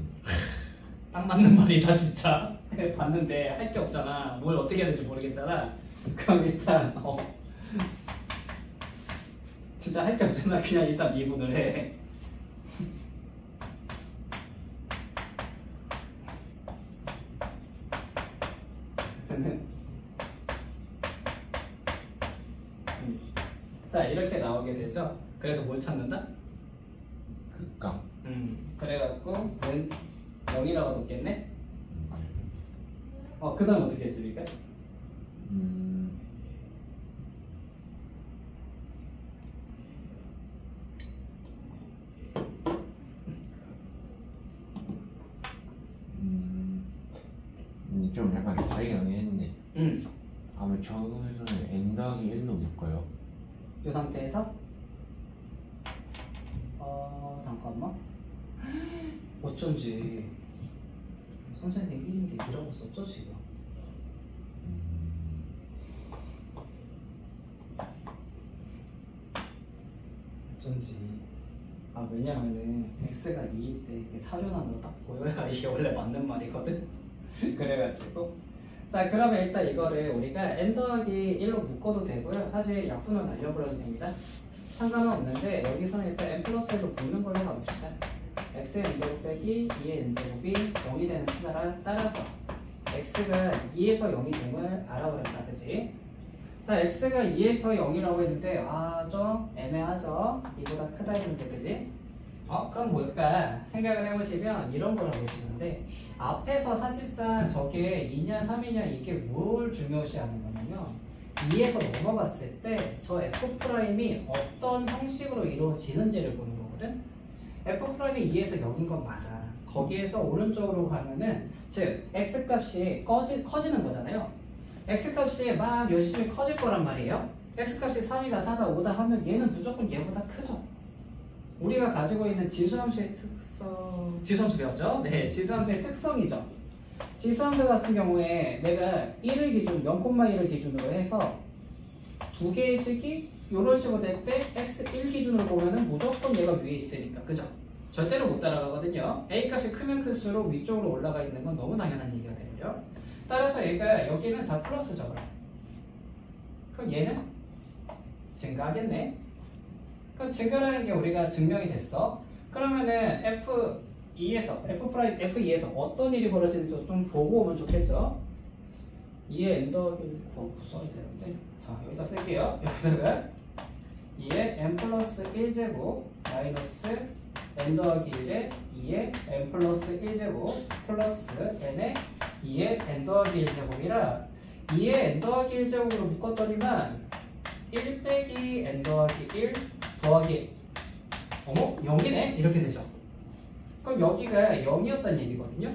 딱 맞는 말이다 진짜. 봤는데 할 게 없잖아. 뭘 어떻게 해야 될지 모르겠잖아. 그럼 일단 진짜 할 게 없잖아. 그냥 일단 미분을 해. 자, 이렇게 나오게 되죠. 그래서 뭘 찾는다? 극강. 그래갖고 는 0이라고 놓겠네. 그 다음 어떻게 했습니까? 좀 약간 다르게 나긴 했는데 아무래도 저에서는 n 더하기 1로 묶어요. 이 상태에서 잠깐만. 어쩐지 선생님 1인데 이라고 썼죠 지금. 어쩐지. 왜냐면은 x가 2일 때 이게 사륜안으로 딱 보여야 이게 원래 맞는 말이거든. 그래가지고 자, 그러면 일단 이거를 우리가 n 더하기 1로 묶어도 되고요. 사실 약분을 날려버려도 됩니다. 상관은 없는데 여기서는 일단 n 플러스 1로 묶는 걸로 가봅시다. x의 n제곱 빼기 2의 n제곱이 0이 되는 숫자를 따라서 x가 2에서 0이 됨을 알아버렸다, 그치? 자, x가 2에서 0이라고 했는데 좀 애매하죠? 이보다 크다 했는데, 그치? 그럼 뭘까? 생각을 해보시면 이런 걸 보시는데 앞에서 사실상 저게 2냐 3이냐 이게 뭘 중요시하는 거냐면 2에서 넘어갔을 때 저 f'이 어떤 형식으로 이루어지는지를 보는 거거든. f'이 2에서 0인 건 맞아. 거기에서 오른쪽으로 가면은 즉 x값이 커지는 거잖아요. x값이 막 열심히 커질 거란 말이에요. x값이 3이다 4다 5다 하면 얘는 무조건 얘보다 크죠. 우리가 가지고 있는 지수함수의 특성, 지수함수 배웠죠? 네, 지수함수의 특성이죠. 지수함수 같은 경우에 내가 1을 기준, 0,1을 기준으로 해서 두 개의 식이 이런 식으로 될 때 x1 기준으로 보면은 무조건 얘가 위에 있으니까, 그죠? 절대로 못 따라가거든요. a 값이 크면 클수록 위쪽으로 올라가 있는 건 너무 당연한 얘기가 되고요. 따라서 얘가 여기는 다 플러스죠, 그럼 얘는 증가하겠네. 그럼 증가라는 게 우리가 증명이 됐어. 그러면은 F2에서 어떤 일이 벌어지는지 좀 보고 오면 좋겠죠. 2의 n 더하기 써야 되는데 자 여기다 쓸게요. 여기다가 2의 n 플러스 1제곱 마이너스 n 더하기 1에 2의 n 플러스 1제곱 플러스 n의 2의 n 더하기 1제곱이라 2의 n 더하기 1제곱으로 묶었더니만 1 빼기 n 더하기 1 더하기 어머 0이네 이렇게 되죠. 그럼 여기가 0이었다는 얘기거든요.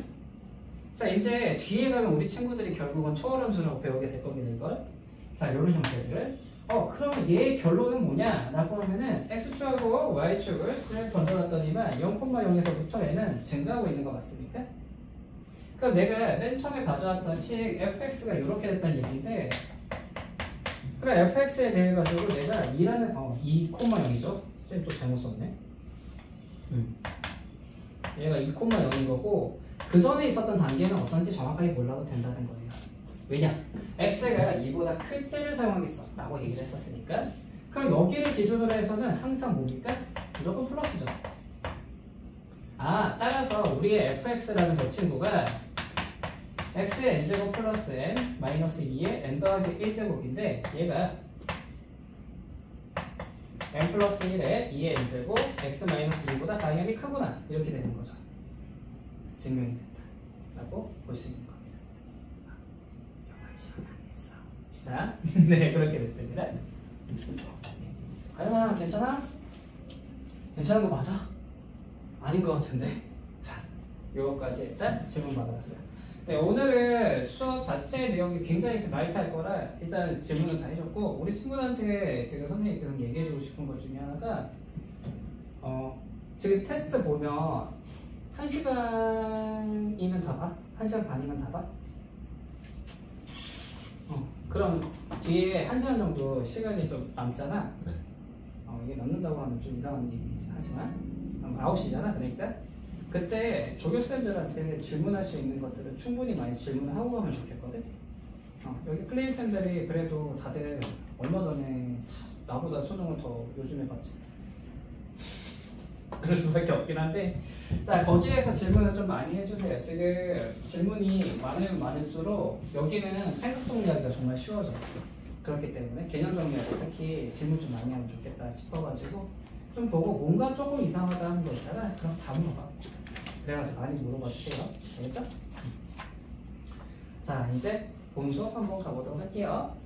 자 이제 뒤에 가면 우리 친구들이 결국은 초월함수라고 배우게 될 겁니다. 이걸 자 이런 형태를 그러면 얘의 결론은 뭐냐 라고 하면은 x축하고 y축을 쓱 던져놨더니만 0,0에서부터 얘는 증가하고 있는 거 맞습니까? 그럼 내가 맨 처음에 가져왔던 식 fx가 이렇게 됐다는 얘기인데 그럼 fx에 대해 가지고 내가 2,0이죠? 쌤 또 잘못 썼네. 얘가 2,0인 거고 그 전에 있었던 단계는 어떤지 정확하게 몰라도 된다는 거예요. 왜냐? x가 2보다 클 때를 사용하겠어 라고 얘기를 했었으니까 그럼 여기를 기준으로 해서는 항상 뭡니까? 무조건 플러스죠. 따라서 우리의 fx라는 저 친구가 x의 n제곱 플러스 n 마이너스 2의 n 더하기 1제곱인데 얘가 n 플러스 1에 2의 n제곱 x 마이너스 2보다 당연히 크구나 이렇게 되는 거죠. 증명이 됐다 라고 볼 수 있는 겁니다. 자, 네 그렇게 됐습니다. 가영아 괜찮아? 괜찮은 거 맞아? 아닌 것 같은데. 자, 요거까지 일단 질문 받아봤어요. 네, 오늘은 수업 자체의 내용이 굉장히 라이트할 거라 일단 질문을 다 해줬고 우리 친구들한테 지금 선생님이 그런 얘기해주고 싶은 것 중에 하나가 지금 테스트 보면 1시간이면 다 봐? 1시간 반이면 다 봐? 그럼 뒤에 1시간 정도 시간이 좀 남잖아? 네. 이게 남는다고 하면 좀 이상한 얘기긴 하지만 9시잖아 그러니까 그때 조교쌤들한테 질문할 수 있는 것들을 충분히 많이 질문을 하고 가면 좋겠거든? 여기 클레이쌤들이 그래도 다들 얼마 전에 나보다 수능을 더 요즘에 봤지 그럴 수밖에 없긴 한데 자 거기에서 질문을 좀 많이 해주세요. 지금 질문이 많으면 많을수록 여기는 생각 정리하기가 정말 쉬워져. 그렇기 때문에 개념 정리하고 특히 질문 좀 많이 하면 좋겠다 싶어가지고 좀 보고 뭔가 조금 이상하다 하는 거 있잖아. 그럼 다 물어봐. 그래가지고 많이 물어봐 주세요. 알겠죠? 자 이제 본 수업 한번 가보도록 할게요.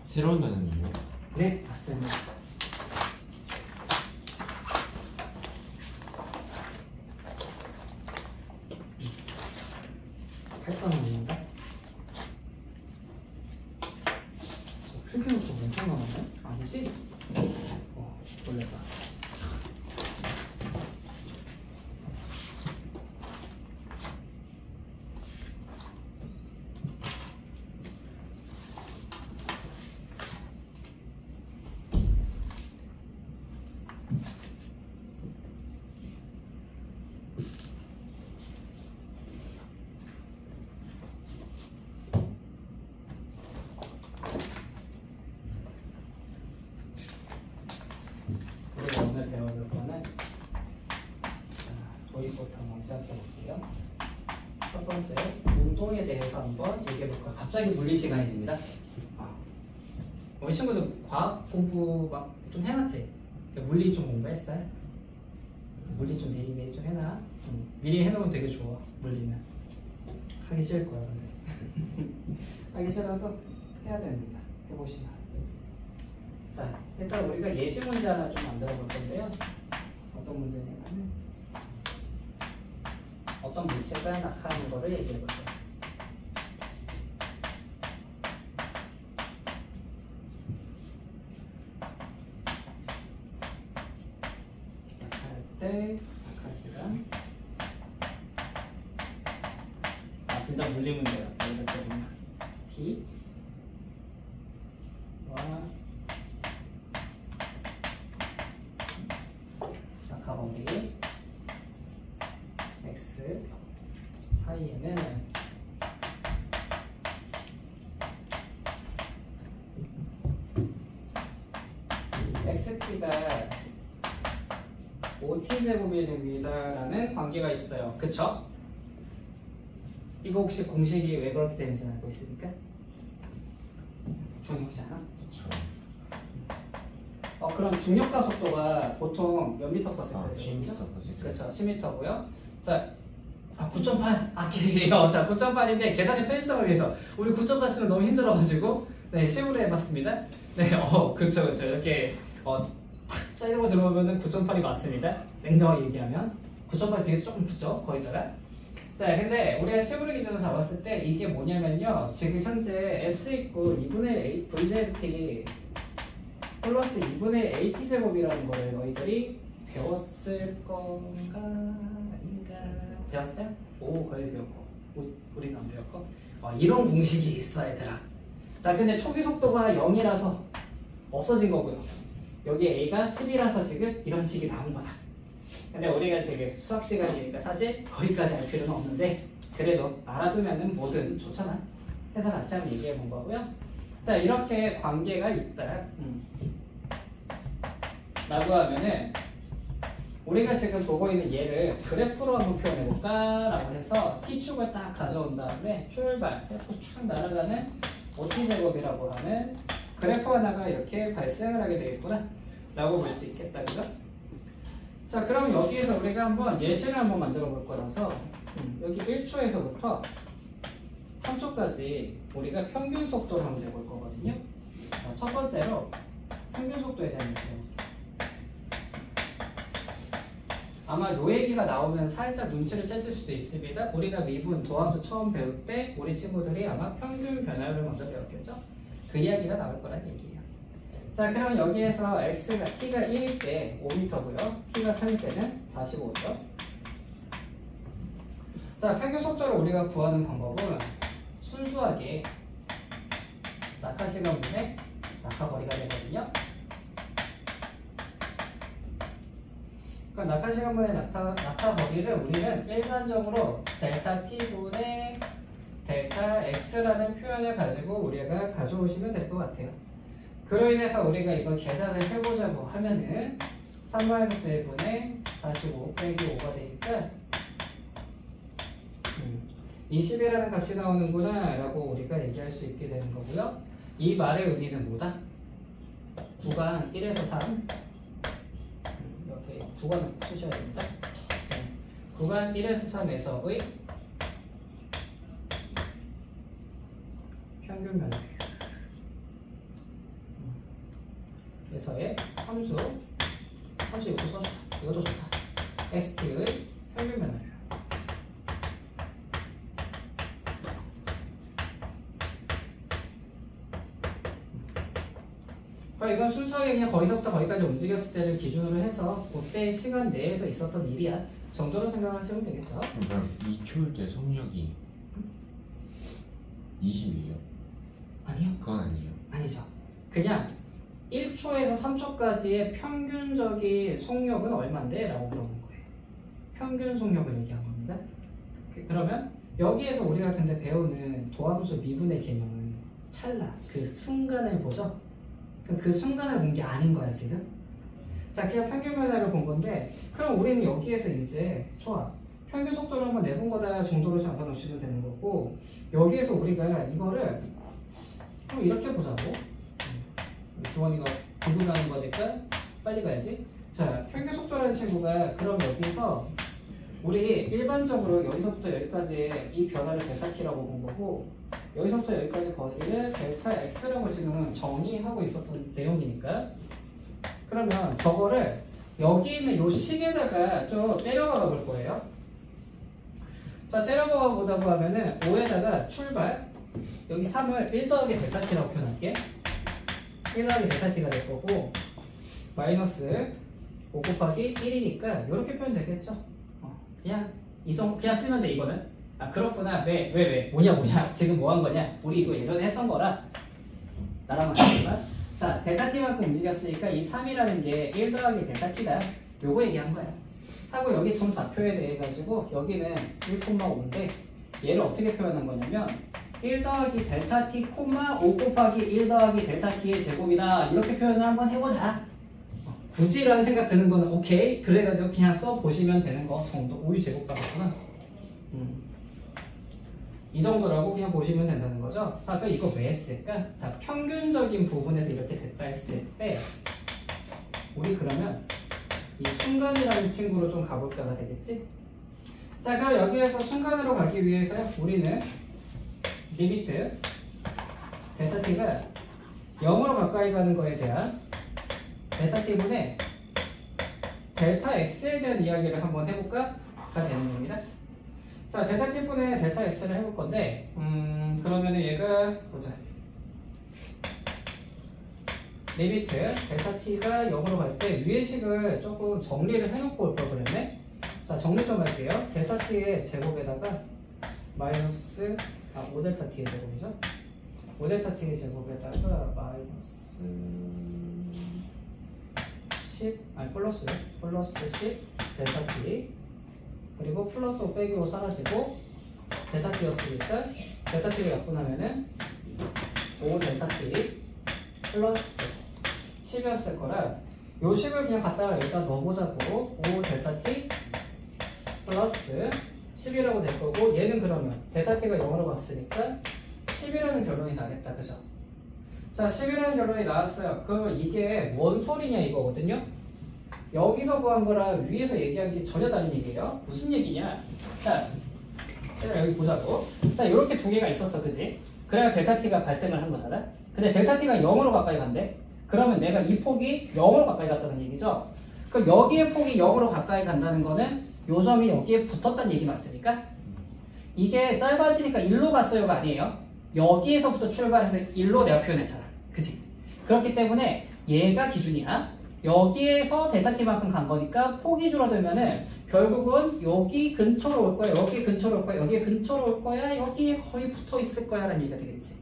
새로운 단어는요? 네, 맞습니다. 패턴은 있는가? 필기노트 엄청 나오네? 아니지? 놀랬다. 우리가 오늘 배워볼 거는 도입부터 먼저 해볼게요. 첫 번째, 운동에 대해서 한번 얘기해볼까요? 갑자기 물리 시간이 됩니다. 우리 친구들 과학 공부 막 좀 해놨지? 물리 좀 공부했어요? 물리 좀 미리 좀 해놔. 미리 해놓으면 되게 좋아. 물리는 하기 싫을 거야. 근데 하기 싫어도 해야 됩니다. 해보시면. 자, 일단 우리가 예시 문제 하나 좀 만들어 볼 건데요. 어떤 문제냐면 어떤 물체가 나타나는 거를 얘기해 볼게요. 대 낙하시간. 아 진짜 물리 문제야. T 와 낙하거리 X 사이에는 xt가 5t제곱이 됩니다라는 관계가 있어요. 그쵸? 이거 혹시 공식이 왜 그렇게 되는지 알고 있습니까? 중력이잖아. 그럼 중력과 속도가 보통 몇 미터 퍼 세컨드? 10m per second. 그렇죠. 10m고요. 자, 9.8. 아끼요. 자, 9.8인데 계산의 편의성을 위해서 우리 9.8 쓰면 너무 힘들어가지고 네, 식으로 해봤습니다. 네, 그렇죠, 그렇죠. 이렇게 짜이로 들어오면은 9.8이 맞습니다. 냉정하게 얘기하면 9.8 뒤에 조금 붙죠, 거기다가. 자, 근데 우리가 식으로 기준으로 잡았을 때 이게 뭐냐면요. 지금 현재 S 있고 2분의 A VZT 플러스 2분의 AP 제곱이라는 거를 너희들이 배웠을 건가 아닌가 배웠어요? 오 거의 배웠고 우리는 안 배웠고 이런 공식이 있어 얘들아. 자 근데 초기 속도가 0이라서 없어진 거고요. 여기 A가 10이라서 지금 이런 식이 나온 거다. 근데 우리가 지금 수학 시간이니까 사실 거기까지 알 필요는 없는데 그래도 알아두면은 뭐든 좋잖아. 해서 같이 한번 얘기해 본 거고요. 자 이렇게 관계가 있다 라고 하면은 우리가 지금 보고 있는 얘를 그래프로 한번 표현해 볼까 라고 해서 T축을 딱 가져온 다음에 출발 해서 쭉 날아가는 OT제곱이라고 하는 그래프 하나가 이렇게 발생을 하게 되겠구나 라고 볼 수 있겠다. 그죠? 자 그럼 여기에서 우리가 한번 예시를 한번 만들어 볼 거라서 여기 1초에서부터 3초까지 우리가 평균 속도를 한번 내볼 거거든요. 자, 첫 번째로 평균 속도에 대한 얘기예요. 아마 요 얘기가 나오면 살짝 눈치를 챘을 수도 있습니다. 우리가 미분 도함수 처음 배울 때 우리 친구들이 아마 평균 변화를 먼저 배웠겠죠? 그 이야기가 나올 거란 얘기예요. 자 그럼 여기에서 x가 t가 1일 때 5m고요. t가 3일 때는 45죠. 자 평균 속도를 우리가 구하는 방법은 순수하게 낙하시간분의 낙하거리가 되거든요. 그럼 낙하시간분의 낙하거리를 우리는 일반적으로 델타 t분의 델타 x라는 표현을 가지고 우리가 가져오시면 될 것 같아요. 그로 인해서 우리가 이걸 계산을 해보자고 하면은 3-1분의 45 빼기 5가 되니까 20이라는 값이 나오는구나 라고 우리가 얘기할 수 있게 되는 거고요. 이 말의 의미는 뭐다? 구간 1에서 3 이렇게 구간을 쓰셔야 됩니다. 구간 1에서 3에서의 평균 변화 에서의 함수 이것도 써주다. 이것도 좋다. xt의 평균 변화 이건 순수하게 그냥 거기서부터 거기까지 움직였을 때를 기준으로 해서 그때 시간 내에서 있었던 일이야 정도로 생각하시면 되겠죠. 그럼 2초일 때 속력이 20이에요? 아니요. 그건 아니에요. 아니죠. 그냥 1초에서 3초까지의 평균적인 속력은 얼만데? 라고 물어본 거예요. 평균 속력을 얘기한 겁니다. 그러면 여기에서 우리가 근데 배우는 도함수 미분의 개념은 찰나 그 순간을 보죠. 그 순간을 본 게 아닌 거야 지금. 자 그냥 평균 변화를 본 건데 그럼 우리는 여기에서 이제 좋아 평균 속도를 한번 내본 거다 정도로 잡아놓으시면 되는 거고 여기에서 우리가 이거를 좀 이렇게 보자고. 주원이가 궁금해하는 거니까 빨리 가야지. 자 평균 속도라는 친구가 그럼 여기서 우리 일반적으로 여기서부터 여기까지 이 변화를 델타 t라고 본 거고 여기서부터 여기까지 거리를 델타 x라고 지금 정의하고 있었던 내용이니까 그러면 저거를 여기 있는 요 식에다가 좀 때려박아 볼 거예요. 자 때려박아 보자고 하면은 5에다가 출발 여기 3을 1 더하기 델타 t라고 표현할게. 1 더하기 델타 t가 될 거고 마이너스 5 곱하기 1이니까 이렇게 표현 되겠죠. 그냥 그냥 쓰면 돼 이거는. 아 그렇구나. 왜 뭐냐 지금 뭐 한 거냐. 우리 이거 예전에 했던 거라 나랑은 아니지만 자 델타 t만큼 움직였으니까 이 3이라는 게 1 더하기 델타 t다. 요거 얘기한 거야. 하고 여기 점 좌표에 대해 가지고 여기는 1,5인데 얘를 어떻게 표현한 거냐면 1 더하기 델타 t, 5 곱하기 1 더하기 델타 t의 제곱이다. 이렇게 표현을 한번 해보자. 굳이라는 생각 드는 거는 오케이. 그래가지고 그냥 써보시면 되는 거 정도. 오이 제곱 받았구나. 이 정도라고 그냥 보시면 된다는 거죠. 자, 그럼 이거 왜 했을까? 자, 평균적인 부분에서 이렇게 됐다 했을 때 우리 그러면 이 순간이라는 친구로 좀 가볼까가 되겠지? 자, 그럼 여기에서 순간으로 가기 위해서요. 우리는 리미트 델타 t가 0으로 가까이 가는 거에 대한 델타 t분의 델타 x에 대한 이야기를 한번 해볼까가 되는 겁니다. 자, 델타 t분의 델타 x를 해볼 건데, 그러면은 얘가 보자. 리미트 델타 t가 0으로 갈 때 위의 식을 조금 정리를 해놓고 올 걸 그랬네. 자, 정리 좀 할게요. 델타 t의 제곱에다가 마이너스 5델타 t의 제곱이죠. 5델타 t의 제곱에다가 마이너스 10 아니 플러스 10 델타 t 그리고 플러스 5 빼기 5 사라지고 델타 t였으니까 델타 t가 약분하면은 5 델타 t 플러스 10이었을 거라 요 식을 그냥 갖다가 여기다 넣어보자고. 5 델타 t 플러스 10이라고 될 거고 얘는 그러면 델타 t가 0으로 갔으니까 10이라는 결론이 나겠다. 그죠? 자, 10이라는 결론이 나왔어요. 그러면 이게 뭔 소리냐 이거거든요. 여기서 구한 거랑 위에서 얘기한 게 전혀 다른 얘기예요. 무슨 얘기냐? 자, 여기 보자고. 자, 이렇게 두 개가 있었어, 그지? 그래야 델타 t가 발생을 한 거잖아. 근데 델타 t가 0으로 가까이 간대. 그러면 내가 이 폭이 0으로 가까이 갔다는 얘기죠. 그럼 여기에 폭이 0으로 가까이 간다는 거는 요 점이 여기에 붙었다는 얘기 맞습니까? 이게 짧아지니까 1로 갔어요가 아니에요. 여기에서부터 출발해서 1로 내가 표현했잖아. 그치? 그렇기 때문에 얘가 기준이야. 여기에서 델타 t만큼 간 거니까 폭이 줄어들면은 결국은 여기 근처로 올 거야. 여기 근처로 올 거야. 여기 근처로 올 거야. 여기에 거의 붙어 있을 거야. 라는 얘기가 되겠지.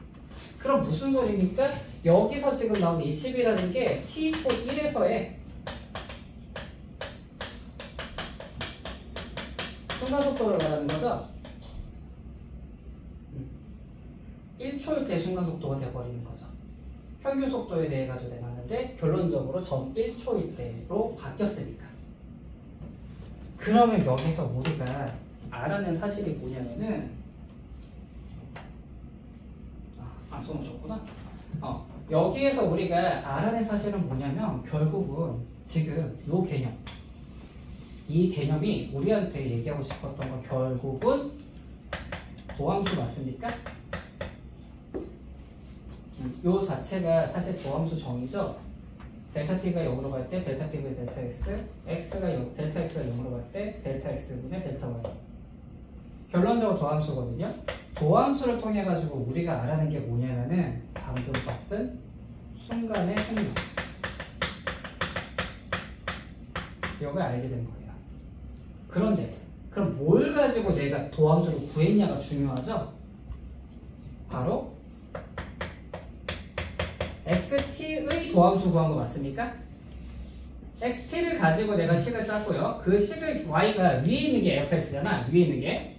그럼 무슨 소리입니까? 여기서 지금 나온 이 10이라는 게 t=1에서의 순간 속도를 말하는 거죠. 1초일 때 순간 속도가 돼버리는 거죠. 평균 속도에 대해 가지고 내놨는데 결론적으로 전 1초일 때로 바뀌었으니까. 그러면 여기서 우리가 알아낸 사실이 뭐냐면은 안 써놓으셨구나. 여기에서 우리가 알아낸 사실은 뭐냐면 결국은 지금 요 개념 이 개념이 우리한테 얘기하고 싶었던 건 결국은 도함수 맞습니까? 요 자체가 사실 도함수 정의죠. 델타 t가 0으로 갈 때 델타 t분의 델타 x, 델타 x가 0으로 갈 때 델타 x분의 델타 y. 결론적으로 도함수거든요. 도함수를 통해 가지고 우리가 알아낸 게 뭐냐면은 방금 봤던 순간의 속력. 이걸 알게 된 거예요. 그런데 그럼 뭘 가지고 내가 도함수를 구했냐가 중요하죠. 바로 xt의 도함수 구한 거 맞습니까? xt를 가지고 내가 식을 짰고요. 그 식의 y가 위에 있는 게 fx잖아. 위에 있는 게.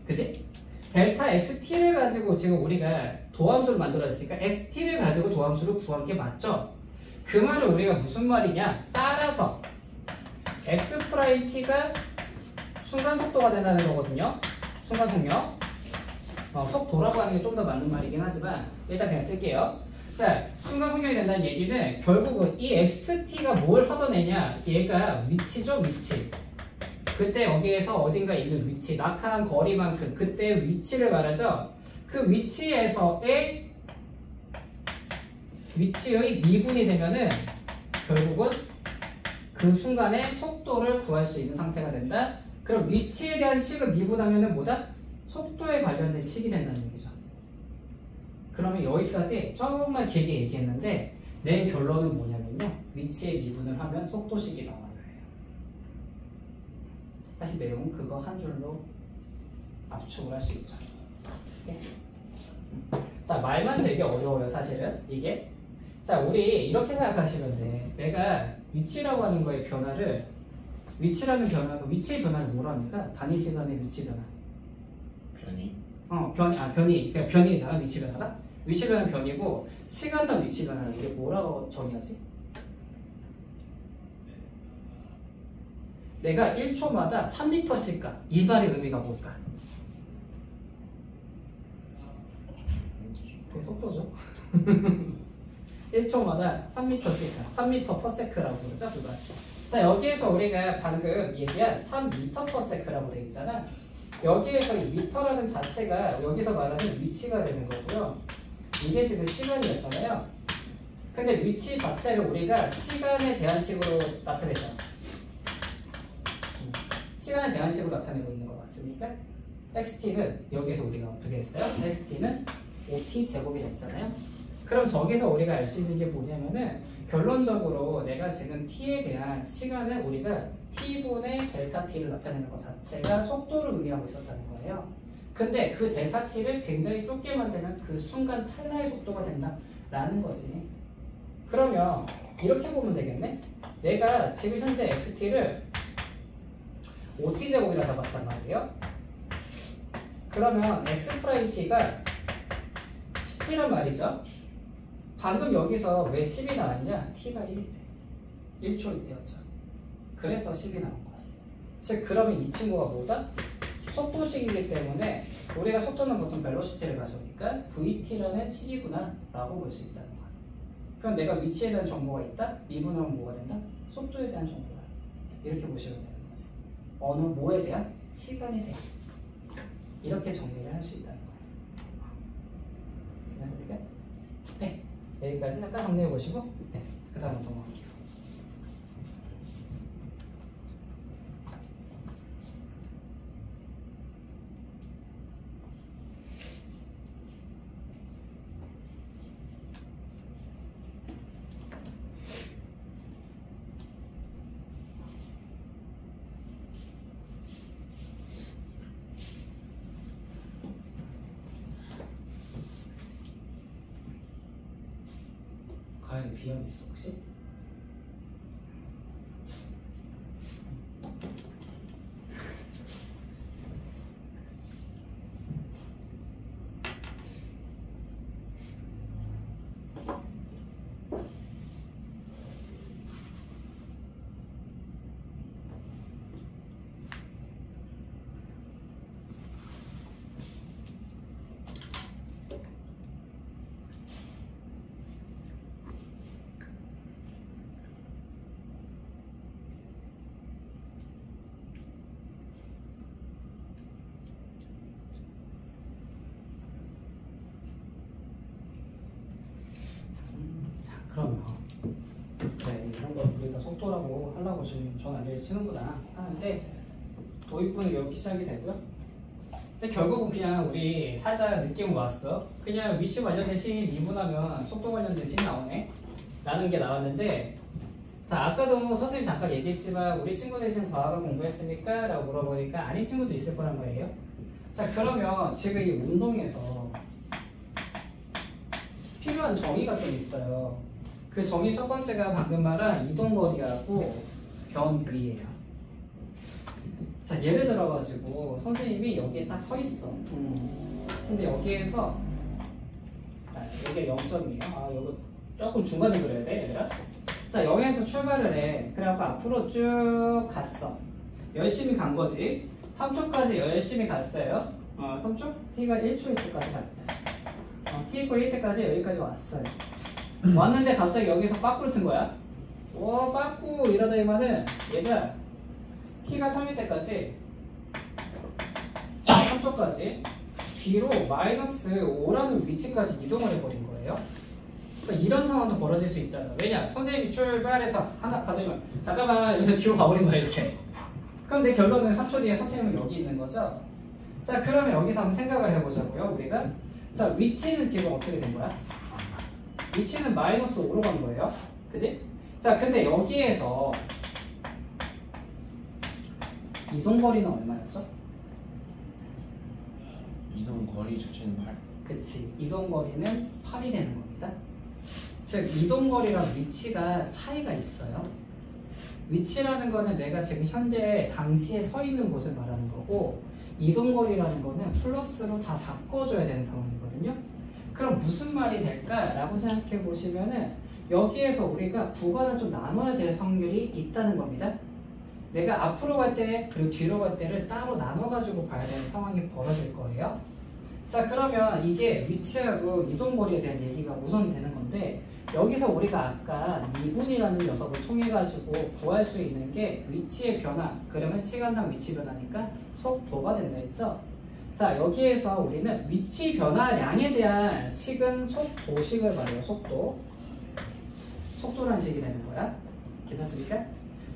그치? 델타 xt를 가지고 지금 우리가 도함수를 만들어냈으니까 xt를 가지고 도함수를 구한 게 맞죠? 그 말은 우리가 무슨 말이냐? 따라서 x't가 순간 속도가 된다는 거거든요. 순간 속력. 속도라고 하는 게 좀 더 맞는 말이긴 하지만 일단 그냥 쓸게요. 자, 순간 속력이 된다는 얘기는 결국은 이 xt가 뭘 하던 애냐? 얘가 위치죠, 위치. 그때 여기에서 어딘가 있는 위치, 낙하한 거리만큼 그때의 위치를 말하죠. 그 위치의 미분이 되면은 결국은 그 순간에 속도를 구할 수 있는 상태가 된다. 그럼 위치에 대한 식을 미분하면은 뭐다? 속도에 관련된 식이 된다는 얘기죠. 그러면 여기까지 정말 길게 얘기했는데 내 결론은 뭐냐면요. 위치에 미분을 하면 속도식이 나와요. 다시 내용 그거 한 줄로 압축을 할 수 있죠. 오케이? 자, 말만 되게 어려워요, 사실은. 이게. 자, 우리 이렇게 생각하시면 돼. 내가 위치라고 하는 거의 변화를, 위치라는 변화가, 위치의 변화를 뭐라 합니까? 단위 시간의 위치 변화. 변이? 변이. 그러니까 변이잖아, 위치 변화가. 위치 변화는 변이고, 시간당 위치 변화는 우리 뭐라고 정의하지? 내가 1초마다 3m씩 가. 이 말의 의미가 뭘까? 그게 속도죠. 1초마다 3m씩 가. 3m/s라고 부르죠, 그걸. 자, 여기에서 우리가 방금 얘기한 3m/s라고 돼 있잖아. 여기에서 이 미터라는 자체가 여기서 말하는 위치가 되는 거고요. 이게 지금 시간이었잖아요. 근데 위치 자체를 우리가 시간에 대한 식으로 나타내잖아. 시간에 대한 식으로 나타내고 있는 거 맞습니까? xt는 여기서 우리가 어떻게 했어요? xt는 5t 제곱이 됐잖아요. 그럼 저기서 우리가 알 수 있는 게 뭐냐면은 결론적으로 내가 지금 t에 대한 시간을 우리가 t분의 델타 t를 나타내는 것 자체가 속도를 의미하고 있었다는 거예요. 근데 그 델타 t를 굉장히 좁게 만들면 그 순간 찰나의 속도가 된다라는 거지. 그러면 이렇게 보면 되겠네? 내가 지금 현재 xt를 5t 제곱이라 잡았단 말이에요. 그러면 x 프라임 t가 10t란 말이죠. 방금 여기서 왜 10이 나왔냐? t가 1일 때 1초일 때였죠. 그래서 10이 나온 거야. 즉 그러면 이 친구가 뭐다? 속도식이기 때문에 우리가 속도는 보통 벨로시티를 가져오니까 vt라는 식이구나 라고 볼 수 있다는 거야. 그럼 내가 위치에 대한 정보가 있다? 미분하면 뭐가 된다? 속도에 대한 정보야. 이렇게 보시면 되는 거지. 어느 뭐에 대한? 시간에 대한. 이렇게 정리를 할 수 있다는 거예요. 됐습니까? 네. 여기까지 잠깐 정리해 보시고 네, 그 다음으로 넘어갈게요. 과연 비염이 있어 혹시? 그러면 네, 이런 걸 우리가 속도라고 하려고 지금 전화를 치는구나 하는데 도입부는 이렇게 시작이 되고요. 근데 결국은 그냥 우리 살짝 느낌 왔어. 그냥 위치 관련된 식 미분하면 속도 관련된 식 나오네 라는 게 나왔는데, 자 아까도 선생님이 잠깐 얘기했지만 우리 친구들이 지금 과학을 공부했습니까? 라고 물어보니까 아닌 친구도 있을 거란 말이에요. 자 그러면 지금 이 운동에서 필요한 정의가 좀 있어요. 그 정의 첫 번째가 방금 말한 이동거리하고 변위예요. 자 예를 들어가지고 선생님이 여기에 딱 서 있어. 근데 여기에서 여기가 0점이에요. 아 여기 조금 중간에 그려야 돼 얘들아. 자 여기에서 출발을 해. 그래갖고 앞으로 쭉 갔어. 열심히 간 거지. 3초까지 열심히 갔어요. 3초? t가 1초일 때까지 갔다. t equal 1 때까지 여기까지 왔어요. 왔는데 갑자기 여기서 빠꾸를 튼 거야. 빠꾸 이러더니만은 얘가 t가 3일 때까지 3초까지 뒤로 마이너스 5라는 위치까지 이동을 해버린 거예요. 그러니까 이런 상황도 벌어질 수 있잖아. 왜냐? 선생님이 출발해서 하나 가더니만 잠깐만 여기서 뒤로 가버린 거야 이렇게. 그럼 내 결론은 3초 뒤에 선생님은 여기 있는 거죠. 자 그러면 여기서 한번 생각을 해보자고요 우리가. 자 위치는 지금 어떻게 된 거야? 위치는 마이너스 5로 간 거예요. 그지? 자 근데 여기에서 이동거리는 얼마였죠? 이동 거리 자체는 8. 그치. 이동거리는 8이 되는 겁니다. 즉 이동거리랑 위치가 차이가 있어요. 위치라는 거는 내가 지금 현재 당시에 서 있는 곳을 말하는 거고, 이동거리라는 거는 플러스로 다 바꿔줘야 되는 상황이거든요. 그럼 무슨 말이 될까라고 생각해 보시면은 여기에서 우리가 구간을 좀 나눠야 될 확률이 있다는 겁니다. 내가 앞으로 갈 때 그리고 뒤로 갈 때를 따로 나눠가지고 봐야 되는 상황이 벌어질 거예요. 자, 그러면 이게 위치하고 이동거리에 대한 얘기가 우선 되는 건데, 여기서 우리가 아까 미분이라는 녀석을 통해 가지고 구할 수 있는 게 위치의 변화, 그러면 시간당 위치 변화니까 속도가 된다 했죠. 자, 여기에서 우리는 위치 변화량에 대한 식은 속도식을 말해요. 속도라는 식이 되는 거야. 괜찮습니까?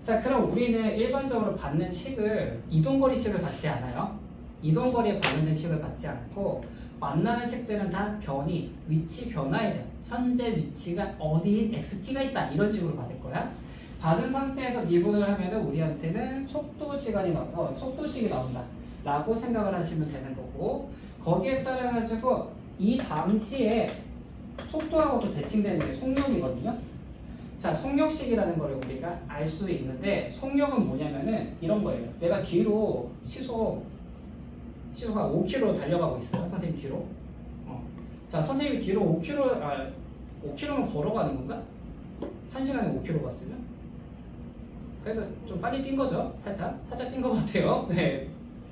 자, 그럼 우리는 일반적으로 받는 식을 이동거리식을 받지 않아요. 이동거리에 반응된 식을 받지 않고 만나는 식들은 다 변이, 위치 변화에 대한 현재 위치가 어디인 xt가 있다 이런 식으로 받을 거야. 받은 상태에서 미분을 하면은 우리한테는 속도식이 나온다 라고 생각을 하시면 되는 거고, 거기에 따라 가지고 이 당시에 속도하고 또 대칭되는 게 속력이거든요. 자, 속력식이라는 거를 우리가 알 수 있는데, 속력은 뭐냐면은 이런 거예요. 내가 뒤로 시소가 5km 달려가고 있어요. 선생님 뒤로. 자, 선생님이 뒤로 5km면 걸어가는 건가? 1시간에 5km 갔으면? 그래도 좀 빨리 뛴 거죠. 살짝 뛴 것 같아요. 네.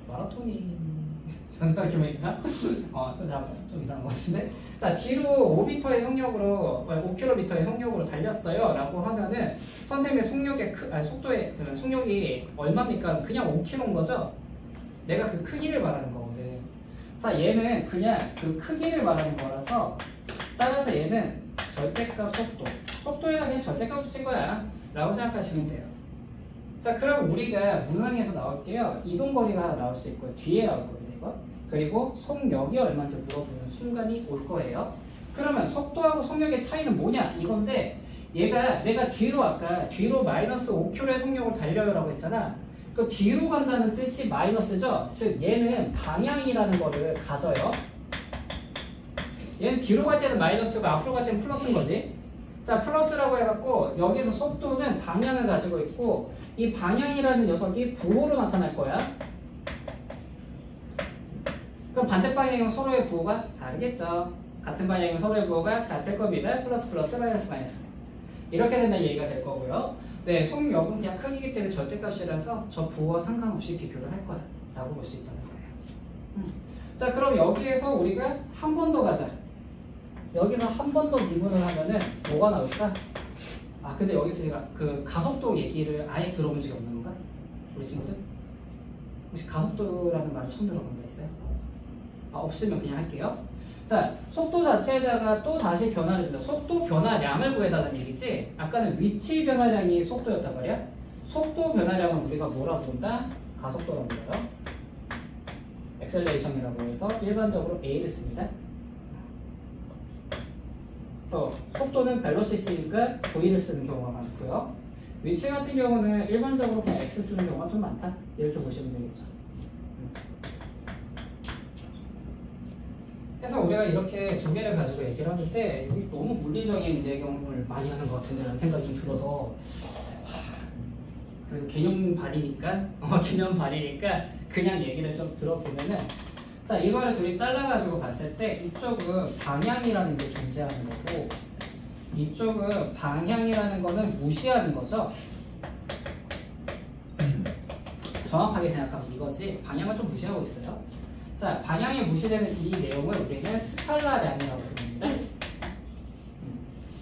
마라톤이 생각해보니까 좀 이상한 것 같은데. 자, 뒤로 5m의 속력으로 5km의 속력으로 달렸어요 라고 하면은 선생님의 속도의 속력이 얼마입니까? 그냥 5km인 거죠. 내가 그 크기를 말하는 거거든. 자, 얘는 그냥 그 크기를 말하는 거라서, 따라서 얘는 절대값 속도에다 그냥 절대값 붙인 거야 라고 생각하시면 돼요. 자, 그럼 우리가 문항에서 나올게요. 이동거리가 하나 나올 수 있고요. 뒤에 나올 거예요, 이거. 그리고 속력이 얼마인지 물어보는 순간이 올 거예요. 그러면 속도하고 속력의 차이는 뭐냐 이건데, 내가 뒤로 마이너스 5km의 속력을 달려요 라고 했잖아. 그 뒤로 간다는 뜻이 마이너스죠. 즉 얘는 방향이라는 거를 가져요. 얘는 뒤로 갈 때는 마이너스고 앞으로 갈 때는 플러스인 거지. 자, 플러스라고 해갖고 여기서 속도는 방향을 가지고 있고, 이 방향이라는 녀석이 부호로 나타날 거야. 그럼 반대 방향이면 서로의 부호가 다르겠죠. 같은 방향이면 서로의 부호가 같을 겁니다. 플러스 플러스 마이너스 마이너스 이렇게 된다는 얘기가 될 거고요. 네, 속력은 그냥 크기이기 때문에 절대값이라서 저 부호와 상관없이 비교를 할 거야 라고 볼 수 있다는 거예요. 자, 그럼 여기에서 우리가 한 번 더 가자. 여기서 한 번 더 미분을 하면은 뭐가 나올까? 근데 여기서 제가 그 가속도 얘기를 아예 들어본 적이 없는 건가? 우리 친구들? 혹시 가속도라는 말을 처음 들어본 적 있어요? 없으면 그냥 할게요. 자, 속도 자체에다가 또 다시 변화를 준다. 속도 변화량을 구해달라는 얘기지. 아까는 위치 변화량이 속도였단 말이야. 속도 변화량은 우리가 뭐라 부른다? 가속도라고 불러요. 엑셀레이션이라고 해서 일반적으로 A를 씁니다. 속도는 벨로시티니까 V를 쓰는 경우가 많고요. 위치 같은 경우는 일반적으로 그냥 X 쓰는 경우가 좀 많다. 이렇게 보시면 되겠죠. 그래서 우리가 이렇게 두 개를 가지고 얘기를 하는데, 여기 너무 물리적인 내용을 많이 하는 것 같은데 라는 생각이 좀 들어서, 그래서 개념 반이니까 그냥 얘기를 좀 들어보면은, 자, 이거를 둘이 잘라가지고 봤을 때 이쪽은 방향이라는 게 존재하는 거고, 이쪽은 방향이라는 거는 무시하는 거죠. 정확하게 생각하면 이거지. 방향을 좀 무시하고 있어요. 자, 방향이 무시되는 이 내용을 우리는 스칼라량이라고 부릅니다.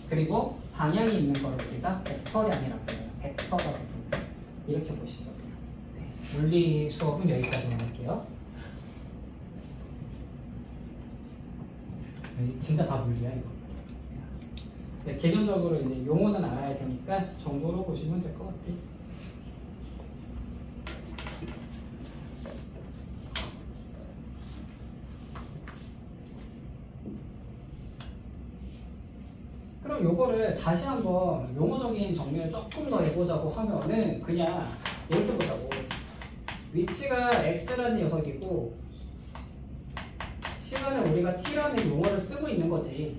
그리고 방향이 있는 걸 우리가 벡터량이라고 해요. 벡터라고 부릅니다. 이렇게 보시면 돼요. 네. 물리 수업은 여기까지만 할게요. 진짜 다 물리야 이거. 네, 개념적으로 이제 용어는 알아야 되니까 정도로 보시면 될 것 같아요. 그럼 요거를 다시 한번 용어적인 정리를 조금 더 해보자고 하면은 그냥 이렇게 보자고. 위치가 x라는 녀석이고 시간은 우리가 t라는 용어를 쓰고 있는 거지.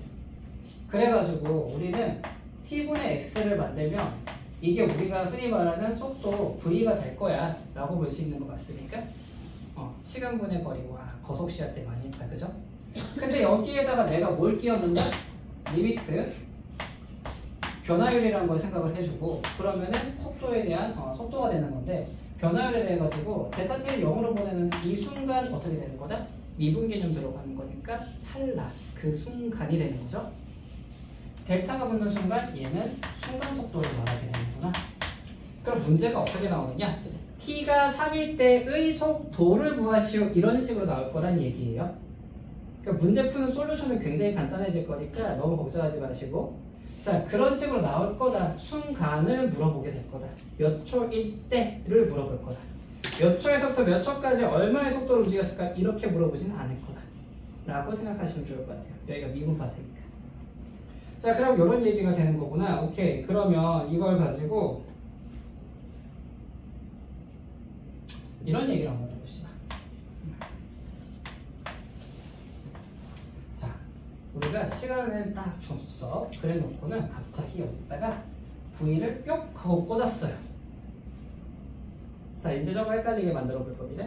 그래가지고 우리는 t분의 x를 만들면 이게 우리가 흔히 말하는 속도 v가 될 거야 라고 볼 수 있는 것 같으니까 시간분의 거리와 거속 시할 때 많이 했다, 그죠? 근데 여기에다가 내가 뭘 끼웠는다? 리미트 변화율이라는 걸 생각을 해주고, 그러면은 속도에 대한 속도가 되는 건데, 변화율에 대해 가지고 델타 t를 0으로 보내는 이 순간 어떻게 되는 거다? 미분 개념 들어가는 거니까 찰나, 그 순간이 되는 거죠. 델타가 붙는 순간 얘는 순간 속도를 말하게 되는구나. 그럼 문제가 어떻게 나오느냐? t가 3일 때의 속도를 구하시오, 이런 식으로 나올 거란 얘기예요. 그러니까 문제 푸는 솔루션은 굉장히 간단해질 거니까 너무 걱정하지 마시고, 자, 그런 식으로 나올 거다. 순간을 물어보게 될 거다. 몇 초일 때를 물어볼 거다. 몇 초에서부터 몇 초까지 얼마의 속도로 움직였을까? 이렇게 물어보지는 않을 거다 라고 생각하시면 좋을 것 같아요. 여기가 미분 파트니까. 자, 그럼 이런 얘기가 되는 거구나. 오케이, 그러면 이걸 가지고 이런 얘기를 한번 해봅시다. 자, 우리가 시간을 딱 줬어. 그래 놓고는 갑자기 여기다가 V를 뿅 하고 꽂았어요. 자, 이제 좀 헷갈리게 만들어 볼 겁니다.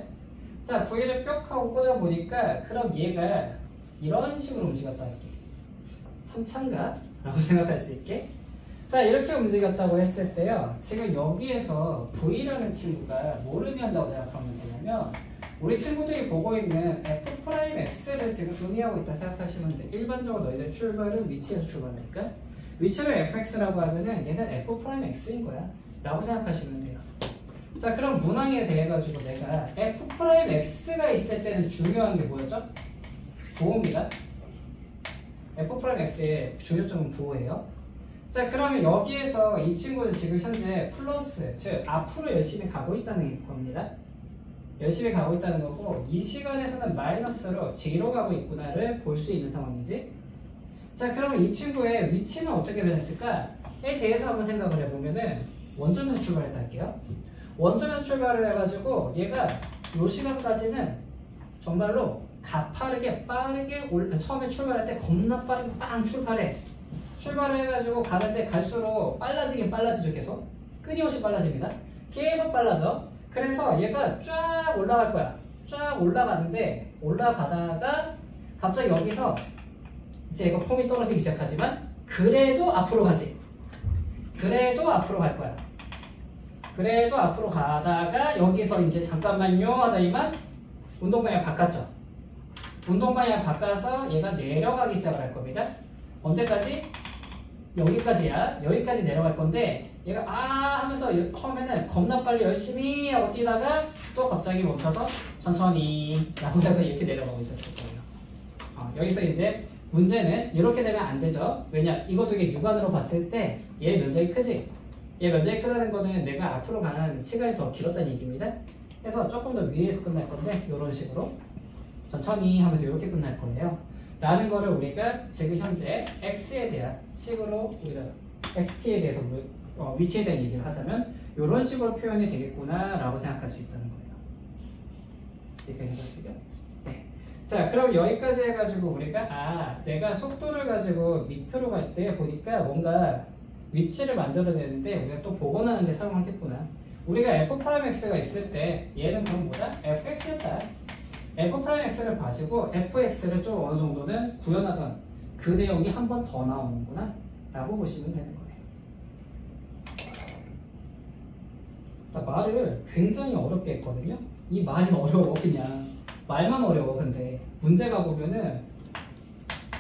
자, V를 뿅 하고 꽂아 보니까 그럼 얘가 이런 식으로 움직였다 할게. 3차인가? 라고 생각할 수 있게. 자, 이렇게 움직였다고 했을 때요, 지금 여기에서 V라는 친구가 뭘 의미한다고 생각하면 되냐면, 우리 친구들이 보고 있는 F'X를 지금 의미하고 있다 생각하시면 돼. 일반적으로 너희들 출발은 위치에서 출발하니까 위치를 fx라고 하면은 얘는 F'X인 거야 라고 생각하시면 돼요. 자, 그럼 문항에 대해 가지고 내가 F'X가 있을 때는 중요한 게 뭐였죠? 부호입니다. F'X의 중요점은 부호예요. 자, 그러면 여기에서 이 친구는 지금 현재 플러스, 즉 앞으로 열심히 가고 있다는 겁니다. 열심히 가고 있다는 거고, 이 시간에서는 마이너스로 뒤로 가고 있구나를 볼 수 있는 상황이지. 자, 그러면 이 친구의 위치는 어떻게 변했을까에 대해서 한번 생각을 해보면은 원점에서 출발했다 할게요. 원점에서 출발을 해가지고 얘가 이 시간까지는 정말로 가파르게 빠르게 처음에 출발할 때 겁나 빠르게 빵 출발을 해가지고 가는데 갈수록 빨라지긴 빨라지죠. 계속 끊임없이 빨라집니다. 계속 빨라져. 그래서 얘가 쫙 올라갈 거야. 쫙 올라가는데 올라가다가 갑자기 여기서 이제 이거 폼이 떨어지기 시작하지만 그래도 앞으로 가지. 그래도 앞으로 갈 거야. 그래도 앞으로 가다가 여기서 이제 잠깐만요 하더니만 운동방향 바꿨죠. 운동방향 바꿔서 얘가 내려가기 시작을 할 겁니다. 언제까지? 여기까지야. 여기까지 내려갈 건데 얘가 하면서 처음에는 겁나 빨리 열심히 하고 뛰다가 또 갑자기 멈춰서 천천히 라고 해서 이렇게 내려가고 있었을 거예요. 여기서 이제 문제는 이렇게 되면 안 되죠. 왜냐? 이거 두 개 육안으로 봤을 때 얘 면적이 크지? 얘 면적이 크다는 거는 내가 앞으로 가는 시간이 더 길었다는 얘기입니다. 그래서 조금 더 위에서 끝날 건데 이런 식으로 천천히 하면서 이렇게 끝날 거예요. 라는 거를 우리가 지금 현재 x에 대한 식으로 우리가 xt에 대해서 위치에 대한 얘기를 하자면 이런 식으로 표현이 되겠구나 라고 생각할 수 있다는 거예요. 이렇게 해보시죠. 네. 자, 그럼 여기까지 해가지고 우리가 내가 속도를 가지고 밑으로 갈 때 보니까 뭔가 위치를 만들어내는데 우리가 또 복원하는 데 사용하겠구나. 우리가 F'X가 있을 때 얘는 그럼 뭐다? fx였다. F'X를 가지고 fx를 좀 어느 정도는 구현하던 그 내용이 한 번 더 나오는구나 라고 보시면 되는 거예요. 자, 말을 굉장히 어렵게 했거든요. 이 말이 어려워. 그냥 말만 어려워. 근데 문제가 보면은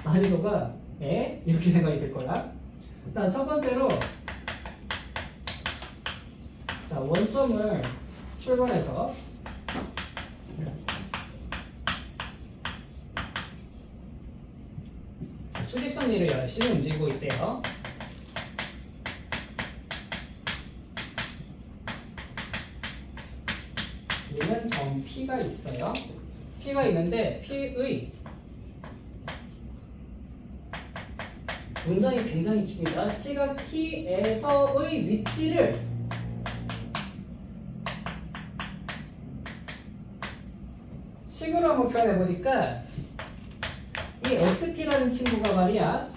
난이도가 이렇게 생각이 들 거야. 자, 첫 번째로 자, 원점을 출발해서 수직선 위를 열심히 움직이고 있대요. 얘는 점 P가 있어요. P가 있는데 P의 문장이 굉장히 깁니다. 시각 T에서의 위치를 식으로 한번 표현해보니까 이 xt라는 친구가 말이야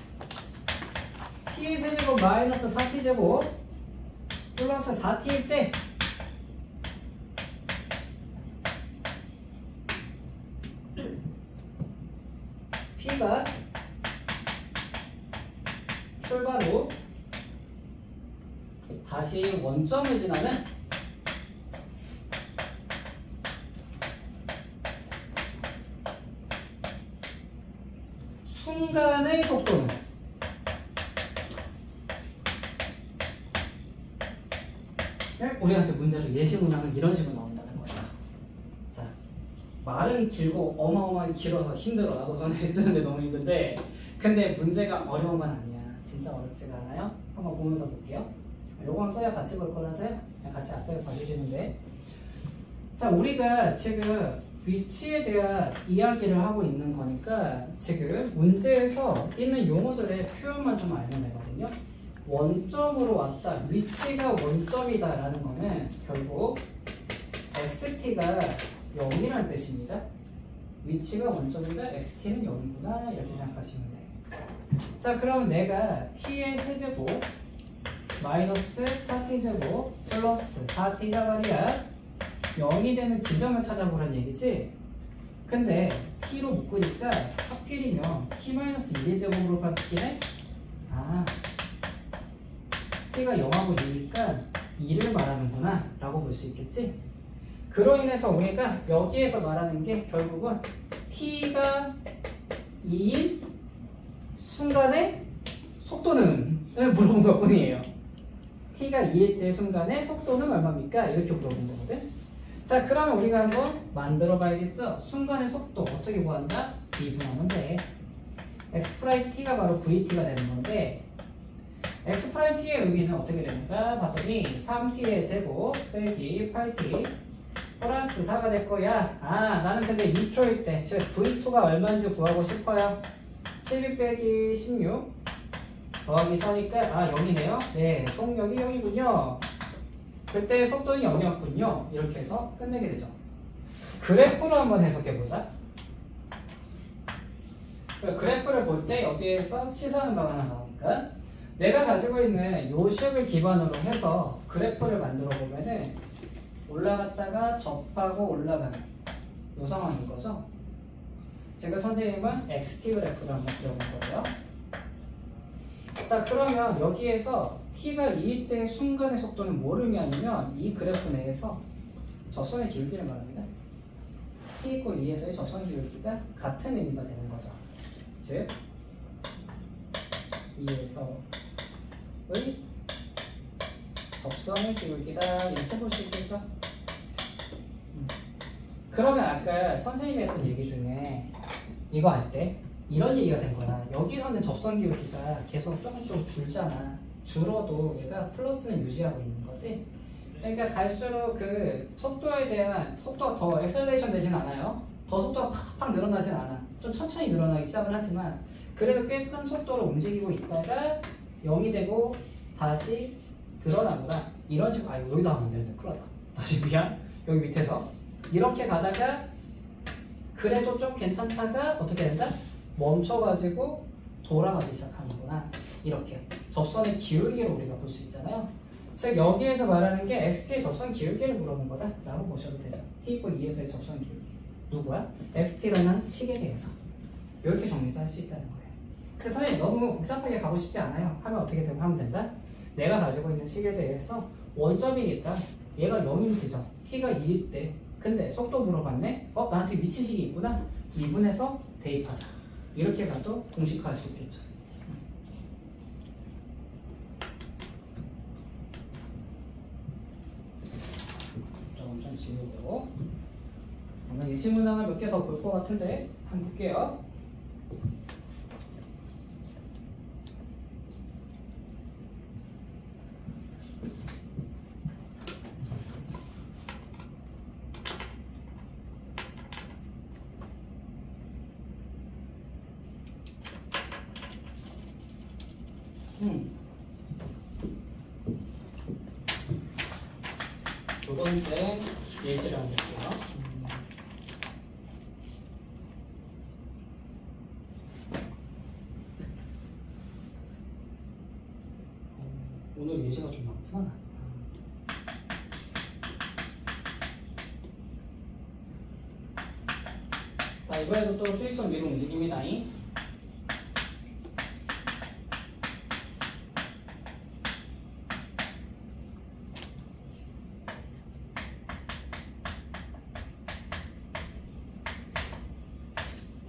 t의 세제곱 마이너스 4t제곱 플러스 4t일 때 p가 출발 후 다시 원점을 지나는 순간의 속도는 우리한테 문제로 예시 문항은 이런 식으로 나온다는 거야. 자, 말은 길고 어마어마하게 길어서 힘들어. 나도 선생님 쓰는데 너무 힘든데 근데 문제가 어려운 건 아니야. 진짜 어렵지가 않아요. 한번 보면서 볼게요. 요거는 써야 같이 볼 거라서요. 그냥 같이 앞에 봐주시면 돼. 자, 우리가 지금 위치에 대한 이야기를 하고 있는 거니까 지금 문제에서 있는 용어들의 표현만 좀 알면 되거든요. 원점으로 왔다, 위치가 원점이다 라는 거는 결국 xt가 0이라는 뜻입니다. 위치가 원점이다, xt는 0이구나 이렇게 생각하시면 돼요. 자, 그러면 내가 t의 세제곱 마이너스 4t제곱 플러스 4t가 말이야 0이 되는 지점을 찾아보라는 얘기지. 근데 t로 묶으니까 하필이면 t-1의 제곱으로 바뀌네. 아, t가 0하고 2니까 2를 말하는구나 라고 볼 수 있겠지. 그로 인해서 우리가 여기에서 말하는 게 결국은 t가 2인 순간의 속도는 을 물어본 것 뿐이에요. t가 2일 때 순간의 속도는 얼마입니까? 이렇게 물어본 거거든. 자, 그러면 우리가 한번 만들어 봐야겠죠? 순간의 속도 어떻게 구한다? 미분하면 돼. x't가 바로 vt가 되는 건데 x't의 의미는 어떻게 되는가 봤더니 3t의 제곱 빼기 8t 플러스 4가 될 거야. 아, 나는 근데 2초일 때, 즉 v2가 얼마인지 구하고 싶어요. 12 빼기 16 더하기 4니까 아 0이네요. 네, 속력이 0이군요. 그때 속도는 0이었군요. 이렇게 해서 끝내게 되죠. 그래프로 한번 해석해보자. 그래프를 볼 때 여기에서 시사하는 바가 하나 나오니까 내가 가지고 있는 요 식을 기반으로 해서 그래프를 만들어 보면은 올라갔다가 접하고 올라가는 요 상황인 거죠. 제가 선생님은 XT 그래프를 한번 그려볼 거고요. 자, 그러면 여기에서 t가 2일 때의 순간의 속도는 뭐를 의미하냐면 이 그래프 내에서 접선의 기울기를 말합니다. t = 2에서의 접선 기울기가 같은 의미가 되는 거죠. 즉 2에서의 접선의 기울기다 이렇게 볼 수 있겠죠. 그러면 아까 선생님이 했던 얘기 중에 이거 할 때 이런 얘기가 된 거야. 여기서는 접선 기울기가 계속 조금씩 줄잖아. 줄어도 얘가 플러스는 유지하고 있는 거지. 그러니까 갈수록 그 속도에 대한 속도가 더 엑셀레이션 되진 않아요. 더 속도가 팍팍 늘어나진 않아. 좀 천천히 늘어나기 시작을 하지만 그래도 꽤 큰 속도로 움직이고 있다가 0이 되고 다시 드러나구나. 이런 식으로. 아, 여기도 하면 안 되는데 큰일 났다. 다시 미안. 여기 밑에서 이렇게 가다가 그래도 좀 괜찮다가 어떻게 된다? 멈춰가지고 돌아가기 시작하는구나. 이렇게 접선의 기울기를 우리가 볼 수 있잖아요. 즉 여기에서 말하는 게 xt의 접선 기울기를 물어본 거다 라고 보셔도 되죠. t = 2에서의 접선 기울기 누구야? xt라는 식에 대해서 이렇게 정리도 할 수 있다는 거예요. 그래서 선생님 너무 복잡하게 가고 싶지 않아요. 하면 어떻게 하면 된다? 내가 가지고 있는 식에 대해서 원점이니까 얘가 0인 지점 t가 2일 때 근데 속도 물어봤네? 나한테 위치식이 있구나? 미분해서 대입하자. 이렇게 가도 공식화할 수 있겠죠. 좀 지우고 오늘 예시 문항을 몇 개 더 볼 것 같은데 한번 볼게요. 두 번째 예시를 한번 볼게요. 자, 이번에도 또 수익선 위로 움직입니다.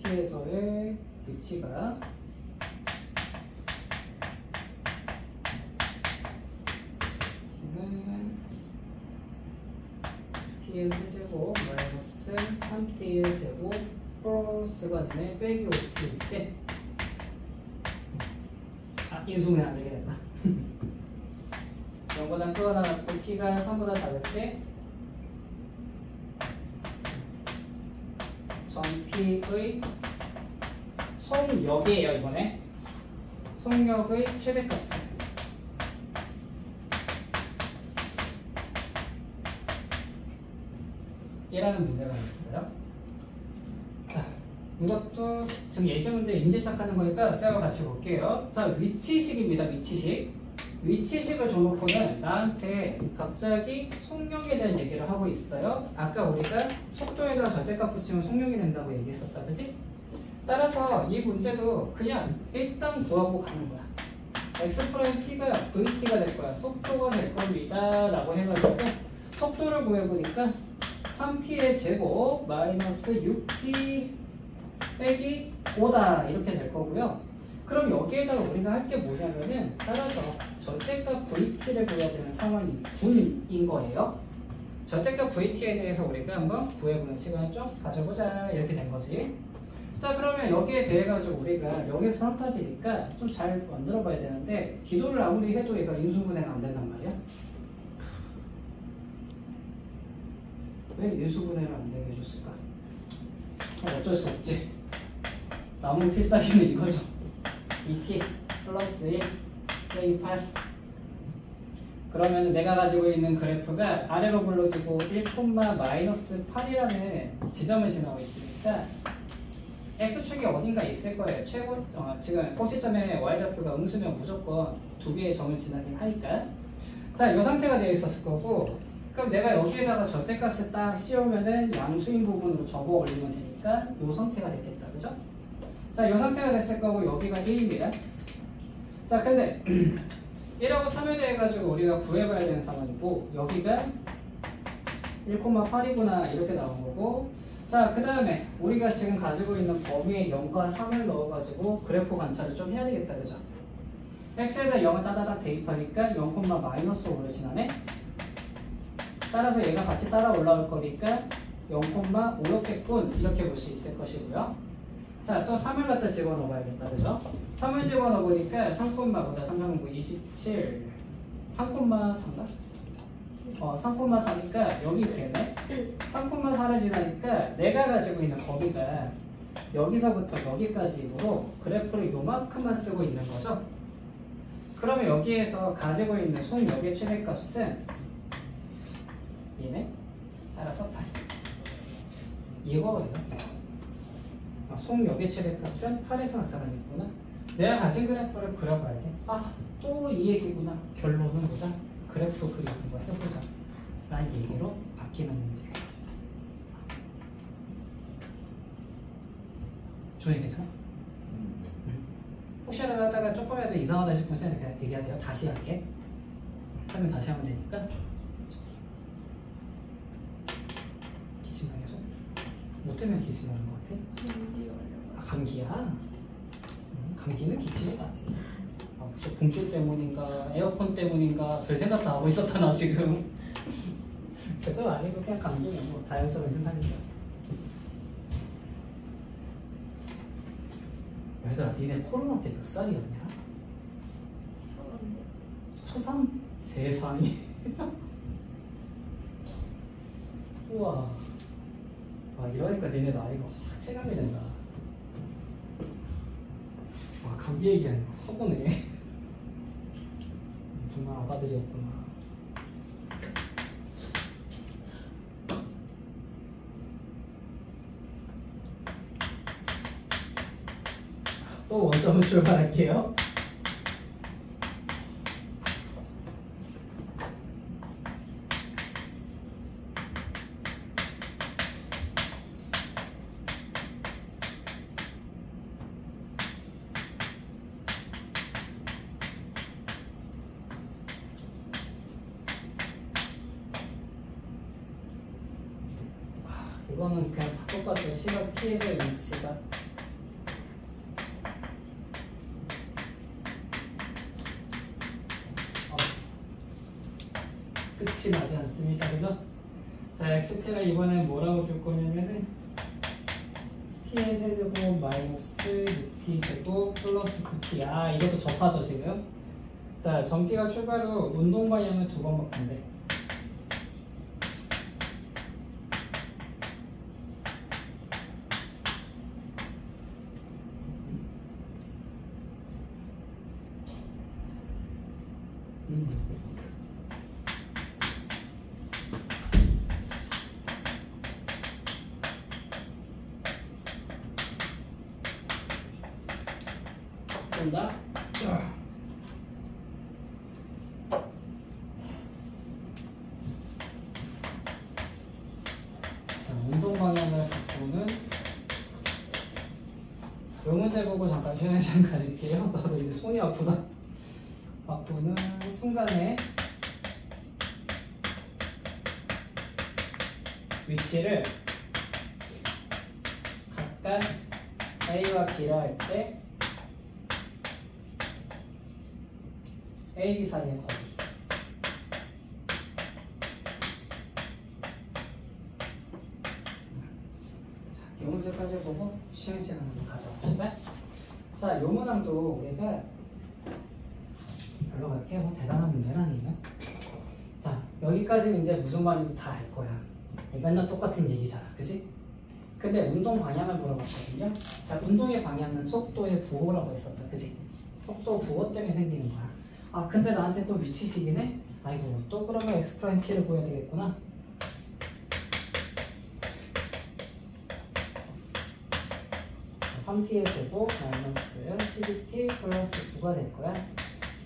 T에서의 위치가 T의 세제곱 마이너스 3T의 제곱 플러스가 되네 빼기 5T일 때 인수분해 안 되게 됐다. 0보다 크거나 같고 T가 3보다 작을 때 전 P의 속력이에요. 이번에 속력의 최대값은 이라는 문제가 있어요. 자, 이것도 지금 예시 문제 인지 시작하는 거니까 쌤과 같이 볼게요. 자, 위치식입니다. 위치식을 줘놓고는 나한테 갑자기 속력에 대한 얘기를 하고 있어요. 아까 우리가 속도에다가 절대값 붙이면 속력이 된다고 얘기했었다, 그치? 따라서 이 문제도 그냥 일단 구하고 가는 거야. x't가 vt가 될 거야. 속도가 될 겁니다. 라고 해가지고 속도를 구해보니까 3t의 제곱 마이너스 6t 빼기 5다 이렇게 될 거고요. 그럼 여기에다가 우리가 할 게 뭐냐면은 따라서 절대값 vt를 구해야 되는 상황이 군인 거예요. 절대값 vt에 대해서 우리가 한번 구해보는 시간을 좀 가져보자 이렇게 된 거지. 자, 그러면 여기에 대해 가지고 우리가 0에서 3까지니까 좀 잘 만들어 봐야 되는데 기도를 아무리 해도 얘가 인수분해가 안 된단 말이야. 왜 인수분해를 안 되게 해줬을까? 어쩔 수 없지. 남은 필살기는 이거죠. 2t 플러스 1 빼기 8. 그러면 내가 가지고 있는 그래프가 아래로 굴러기고 1, 마이너스 8이라는 지점을 지나고 있으니까 x축이 어딘가 있을 거예요. 지금 꼭지점에 y좌표가 음수면 무조건 두 개의 점을 지나긴 하니까. 자, 이 상태가 되어 있었을 거고, 그럼 내가 여기에다가 절대값을 딱 씌우면은 양수인 부분으로 접어 올리면 되니까 이 상태가 됐겠다. 그죠? 자, 이 상태가 됐을 거고, 여기가 1입니다. 자, 근데 1하고 3에 대해 가지고 우리가 구해봐야 되는 상황이고, 여기가 1,8이구나 이렇게 나온 거고, 자, 그 다음에 우리가 지금 가지고 있는 범위에 0과 3을 넣어가지고 그래프 관찰을 좀 해야 되겠다. 그죠? x에다 0을 따다닥 대입하니까 0,-5를 지나네. 따라서 얘가 같이 따라 올라올 거니까 0,5겠군 이렇게 볼 수 있을 것이고요. 자, 또 3을 갖다 집어넣어 봐야겠다. 그죠? 3을 집어넣어 보니까 3,보다 3,9 27 3,4인가? 3,4니까 여기 되네. 3,4를 지나니까 내가 가지고 있는 범위가 여기서부터 여기까지로 그래프를 요만큼만 쓰고 있는 거죠. 그러면 여기에서 가지고 있는 속력의 최대값은 얘네. 따라서 8. 이거예요. 속력의 최대값은 8에서 나타나겠구나. 내가 가진 그래프를 그려봐야 돼. 또 이 얘기구나. 결론은 뭐다? 그래프 그리는 거 해보자. 라는 얘기로 바뀌는 문제예요. 주원이 괜찮아? 혹시라도 하다가 조금이라도 이상하다 싶으면 그냥 얘기하세요. 다시 할게. 하면 다시 하면 되니까. 기침만 해서? 뭐 때문에 기침하는 것 같아? 감기 걸려. 감기야? 감기는 기침이 나지. 혹시 분길 때문인가 에어컨 때문인가 별 생각 다 하고 있었다 나 지금. 그것도 아니고 그냥 감기는 뭐 자연스러운 현상이죠. 얘들아, 니네 코로나 때 몇 살이었냐? 초삼? 세상에. 우와. 이러니까 니네 나이가 확 체감이 된다. 감기 얘기하니까 허구네. 정말 아가들이었구나. 또 원점을 출발할게요. 이거는 그냥 다 똑같죠. 시각 t에서의 위치가 끝이 나지 않습니다. 그죠? 자, xt를 이번엔 뭐라고 줄 거냐면은 t의 세제곱 마이너스 6t제곱 플러스 9t. 아, 이것도 접하죠 지금. 자, 전기가 출발 후 운동 방향을 두 번 바꾼대. 온다. 자, 운동 방향을 바꾸는 요 문제 보고 잠깐 쉬는 시간 가질게요. 나도 이제 손이 아프다. 바꾸는 순간에 위치를 각각 A와 B라 할 때 A, B 사이의 거리. 자, 이 문제까지 보고 쉬는 시간을 가져봅시다. 자, 요 문항도 우리가 별로 그렇게 뭐 대단한 문제는 아니에요. 자, 여기까지는 이제 무슨 말인지 다 알 거야. 맨날 똑같은 얘기잖아, 그지? 근데 운동 방향을 물어봤거든요. 자, 운동의 방향은 속도의 부호라고 했었다, 그지? 속도 부호 때문에 생기는 거야. 아, 근데 나한테 또 위치식이네? 아이고, 또 그러면 x 프라임 p를 구해야 되겠구나. 자, 3t의 제곱 마이너스 12t 플러스 9가 될 거야.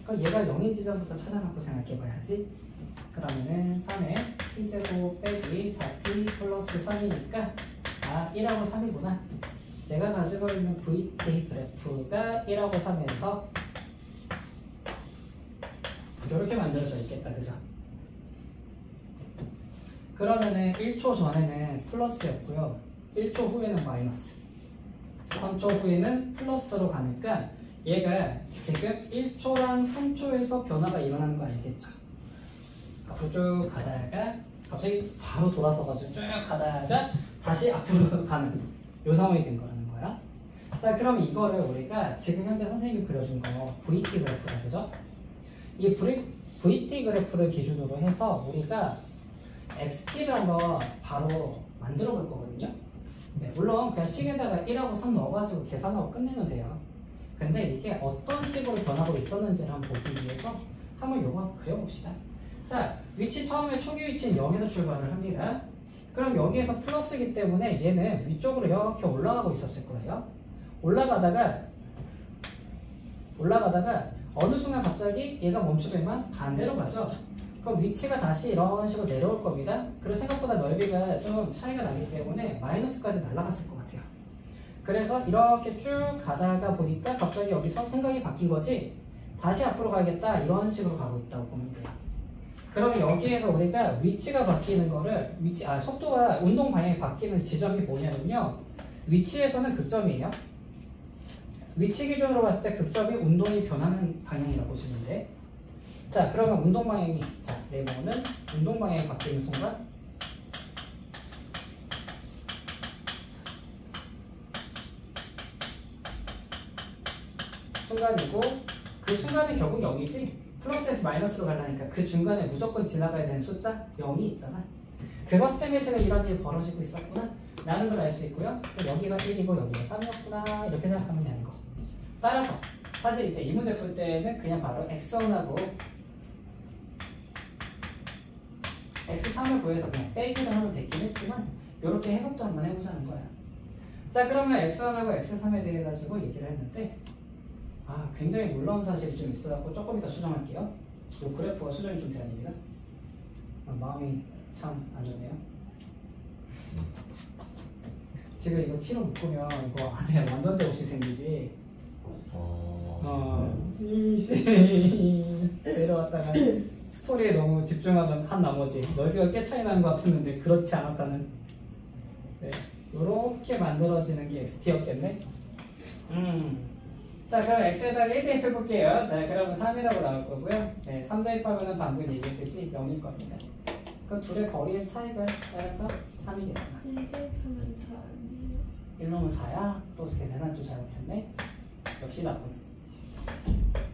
그러니까 얘가 0인 지점부터 찾아놓고 생각해봐야지. 그러면은 3에 t제곱 빼기 4t 플러스 3이니까 아, 1하고 3이구나. 내가 가지고 있는 vt 그래프가 1하고 3에서 이렇게 만들어져 있겠다, 그죠? 그러면은 1초 전에는 플러스였고요, 1초 후에는 마이너스, 3초 후에는 플러스로 가니까 얘가 지금 1초랑 3초에서 변화가 일어나는 거 알겠죠? 앞으로 쭉 가다가 갑자기 바로 돌아서가지고 쭉 가다가 다시 앞으로 가는 요 상황이 된 거라는 거야. 자, 그럼 이거를 우리가 지금 현재 선생님이 그려준 거 VT 그래프라 그죠? 이 VT 그래프를 기준으로 해서 우리가 XT를 한번 바로 만들어 볼 거거든요. 네, 물론 그냥 식에다가 1하고 3 넣어가지고 계산하고 끝내면 돼요. 근데 이게 어떤 식으로 변하고 있었는지를 한번 보기 위해서 한번 요거 한번 그려봅시다. 자, 위치 처음에 초기 위치는 0에서 출발을 합니다. 그럼 여기에서 플러스이기 때문에 얘는 위쪽으로 이렇게 올라가고 있었을 거예요. 올라가다가 어느 순간 갑자기 얘가 멈추더니만 반대로 가죠. 그럼 위치가 다시 이런 식으로 내려올 겁니다. 그리고 생각보다 넓이가 좀 차이가 나기 때문에 마이너스까지 날아갔을 것 같아요. 그래서 이렇게 쭉 가다가 보니까 갑자기 여기서 생각이 바뀐 거지, 다시 앞으로 가야겠다 이런 식으로 가고 있다고 보면 돼요. 그러면 여기에서 우리가 위치가 바뀌는 거를 속도가 운동 방향이 바뀌는 지점이 뭐냐면요, 위치에서는 극점이에요. 위치 기준으로 봤을 때 극점이 운동이 변하는 방향이라고 보시면 돼. 자, 그러면 운동 방향이, 자, 네모는 운동 방향이 바뀌는 순간이고, 그 순간은 결국 0이지. 플러스에서 마이너스로 가려니까 그 중간에 무조건 지나가야 되는 숫자 0이 있잖아. 그것 때문에 제가 이런 일이 벌어지고 있었구나 라는 걸 알 수 있고요. 여기가 1이고 여기가 3이었구나 이렇게 생각하면 되는 거. 따라서 사실 이제 이 문제 풀 때는 그냥 바로 x1하고 x3을 구해서 그냥 빼기를 하면 됐긴 했지만 이렇게 해석도 한번 해보자는 거야. 자, 그러면 x1하고 x3에 대해 가지고 얘기를 했는데 굉장히 놀라운 사실이 좀 있어갖고 조금 이따 수정할게요. 이 그래프가 수정이 좀 돼야 됩니다. 마음이 참 안 좋네요. 지금 이거 t로 묶으면 이거 안에 완전제 없이 생기지. 내려왔다가 스토리에 너무 집중하던 한 나머지 넓이가 꽤 차이 나는 것 같았는데 그렇지 않았다는. 이렇게 만들어지는 게 xt였겠네. 자, 그럼 x에다가 1 대입해볼게요. 자, 그러면 3이라고 나올 거고요. 네, 3 대입하면 방금 얘기했듯이 0일 겁니다. 그 둘의 거리의 차이가 따라서 3이 되잖아. 1대입하면 4 1놈은 4야? 또 계산줄 잘못했네. 역시 나쁜.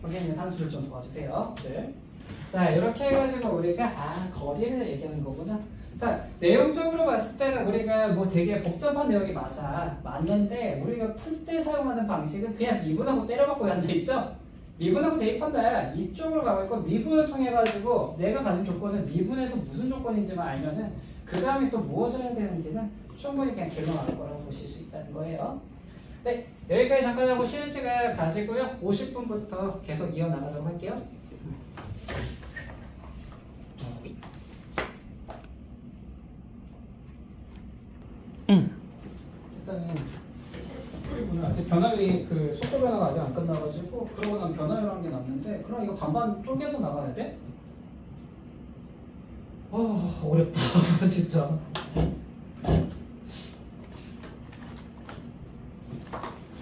선생님은 산수를 좀 도와주세요. 네. 자, 이렇게 해가지고 우리가 거리를 얘기하는 거구나. 자, 내용적으로 봤을 때는 우리가 뭐 되게 복잡한 내용이 맞는데 우리가 풀 때 사용하는 방식은 그냥 미분하고 때려박고 앉아있죠? 미분하고 대입한다. 이쪽으로 가고 있고 미분을 통해 가지고 내가 가진 조건은 미분에서 무슨 조건인지만 알면은 그 다음에 또 무엇을 해야 되는지는 충분히 그냥 결론할 거라고 보실 수 있다는 거예요. 네, 여기까지 잠깐 하고 쉬는 시간 가지고요. 50분부터 계속 이어나가도록 할게요. 일단은 오늘 아직 변화율이 그 속도 변화가 아직 안 끝나가지고 그러고 나면 변화율이라는 게 남는데 그럼 이거 반반 쪼개서 나가야 돼? 어렵다 진짜.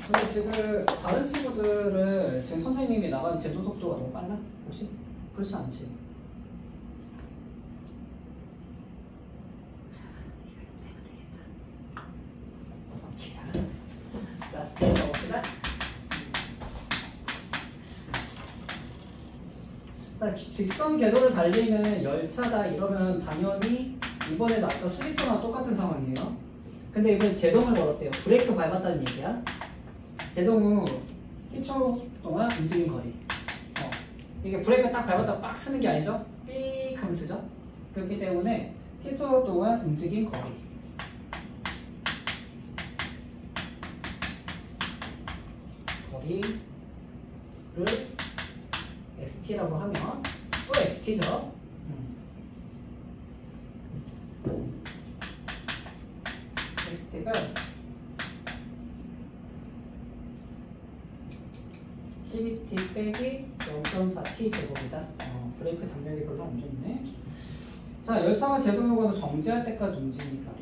근데 지금 다른 친구들은 지금 선생님이 나가는 제도 속도가 너무 빨라? 혹시? 그렇지 않지? 자, 가봅시다. 자, 직선 궤도를 달리는 열차다 이러면 당연히 이번에도 아까 수직선과 똑같은 상황이에요. 근데 이번에 제동을 걸었대요. 브레이크 밟았다는 얘기야. 제동 후 10초 동안 움직인 거리. 이게 브레이크 딱 밟았다가 빡 쓰는 게 아니죠? 삑 하면 쓰죠? 그렇기 때문에 10초 동안 움직인 거리. 거리를 xt라고 하면 또 xt죠? xt가 12t 빼기 0.4t 제곱이다. 브레이크 담력이 별로 안 좋네. 자, 열차가 제동요구는 정지할 때까지 움직이니까.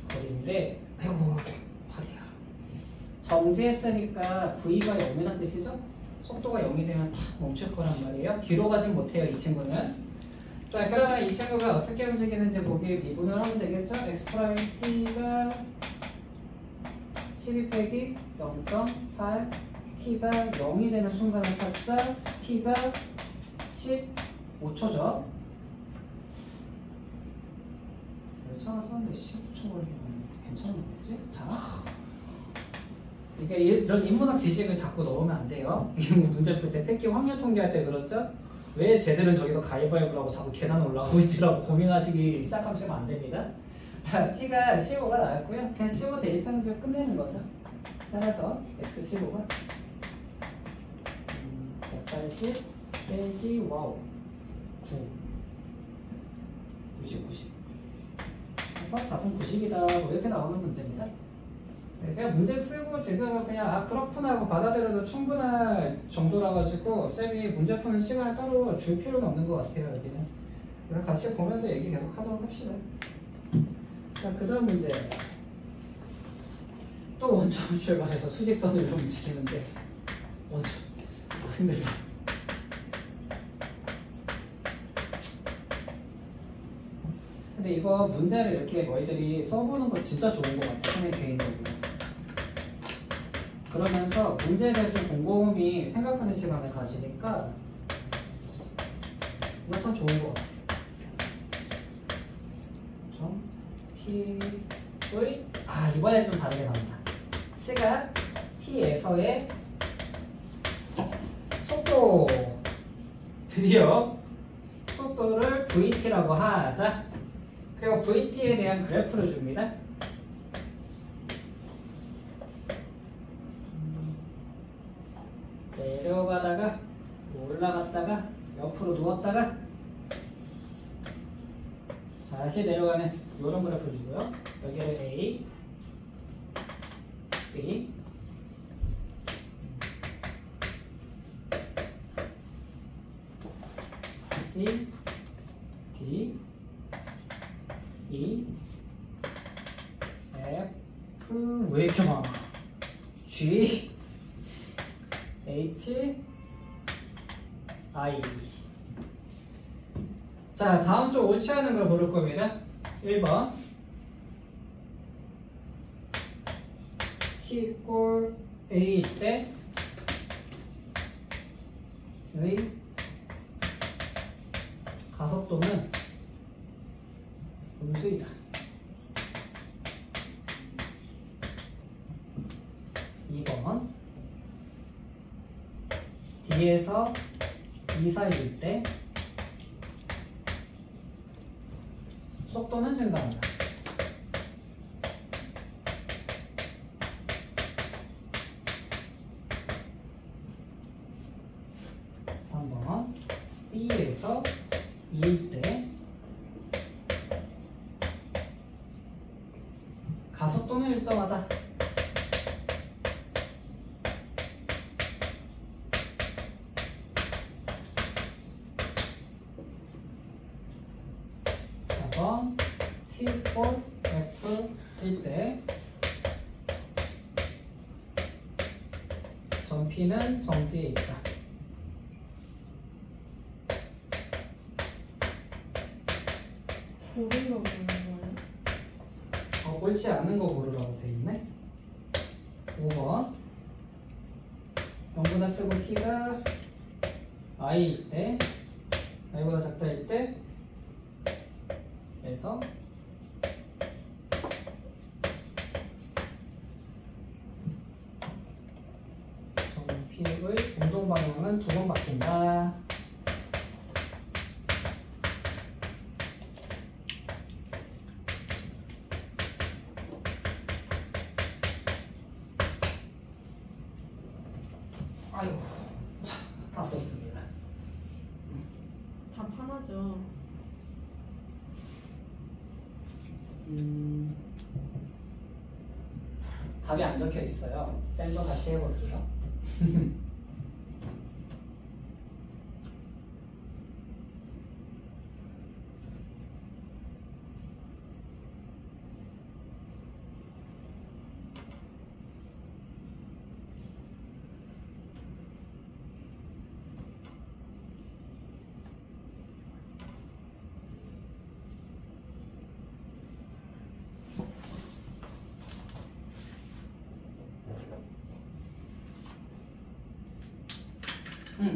거리인데, 아이고, 팔이야. 정지했으니까 V가 0이란 뜻이죠? 속도가 0이 되면 탁 멈출 거란 말이에요. 뒤로 가진 못해요, 이 친구는. 자, 그러면 이 친구가 어떻게 움직이는지 보기 미분을 하면 되겠죠? x 프라임 t가 12 빼기 0.8 t가 0이 되는 순간을 찾자. t가 15초죠. 열차가 서는데 15초 걸리면 괜찮은 거겠지? 자, 이게 이런 인문학 지식을 자꾸 넣으면 안 돼요. 문제 풀 때 특히 확률 통계할 때 그렇죠? 왜 쟤들은 저기서 가위바위보라고 자꾸 계단 올라가고 있지라고 고민하시기 시작하시면 안 됩니다. 자, t가 15가 나왔고요. 그냥 15 대입해서 끝내는 거죠. 따라서 x 15가 180 빼기 와우 9 90 그래서 답은 90이다. 이렇게 나오는 문제입니다. 네, 그냥 문제 쓰고 지금은 그냥 그렇구나 하고 받아들여도 충분한 정도라 가지고 쌤이 문제 푸는 시간을 따로 줄 필요는 없는 것 같아요. 여기는. 그래서 같이 보면서 얘기 계속 하도록 합시다. 자, 그 다음 문제. 또 원점을 출발해서 수직선을 움직이는데 원점 힘들다. 근데 이거 문제를 이렇게 너희들이 써보는 거 진짜 좋은 것 같아. 선생님 개인적으로. 그러면서 문제에 대해 좀 곰곰이 생각하는 시간을 가지니까 이거 참 좋은 것 같아. P의 이번에 좀 다르게 나온다. 시간 t에서의 속도. 드디어 속도를 vt라고 하자. 그리고 vt에 대한 그래프를 줍니다. 내려가다가 올라갔다가 옆으로 누웠다가 다시 내려가는 이런 그래프를 주고요. 여기를 A, C, D, E, F 왜 이렇게 많아? G, H, I. 자, 다음 쪽 오치하는 걸 고를 겁니다. 1번 T 꼴 A일 때의 가속도는 음수이다. 2번 D에서 E 사이일 때 속도는 증가한다. 3번 B에서 E일 때 가속도는 일정하다. 4번 T 꼴 F일 때 전 P는 정지에 있다. 고르려고 하는 거예요? 옳지 않은 거 고르라고 돼 있네. 5번 0보다 크고 T가 I일 때 I보다 작다일 때 에서 정피의 운동 방향은 2번 바뀐다. 아이고, 자, 다 썼습니다. 답 하나죠. 답이 안 적혀 있어요. 쌤도 같이 해볼게요.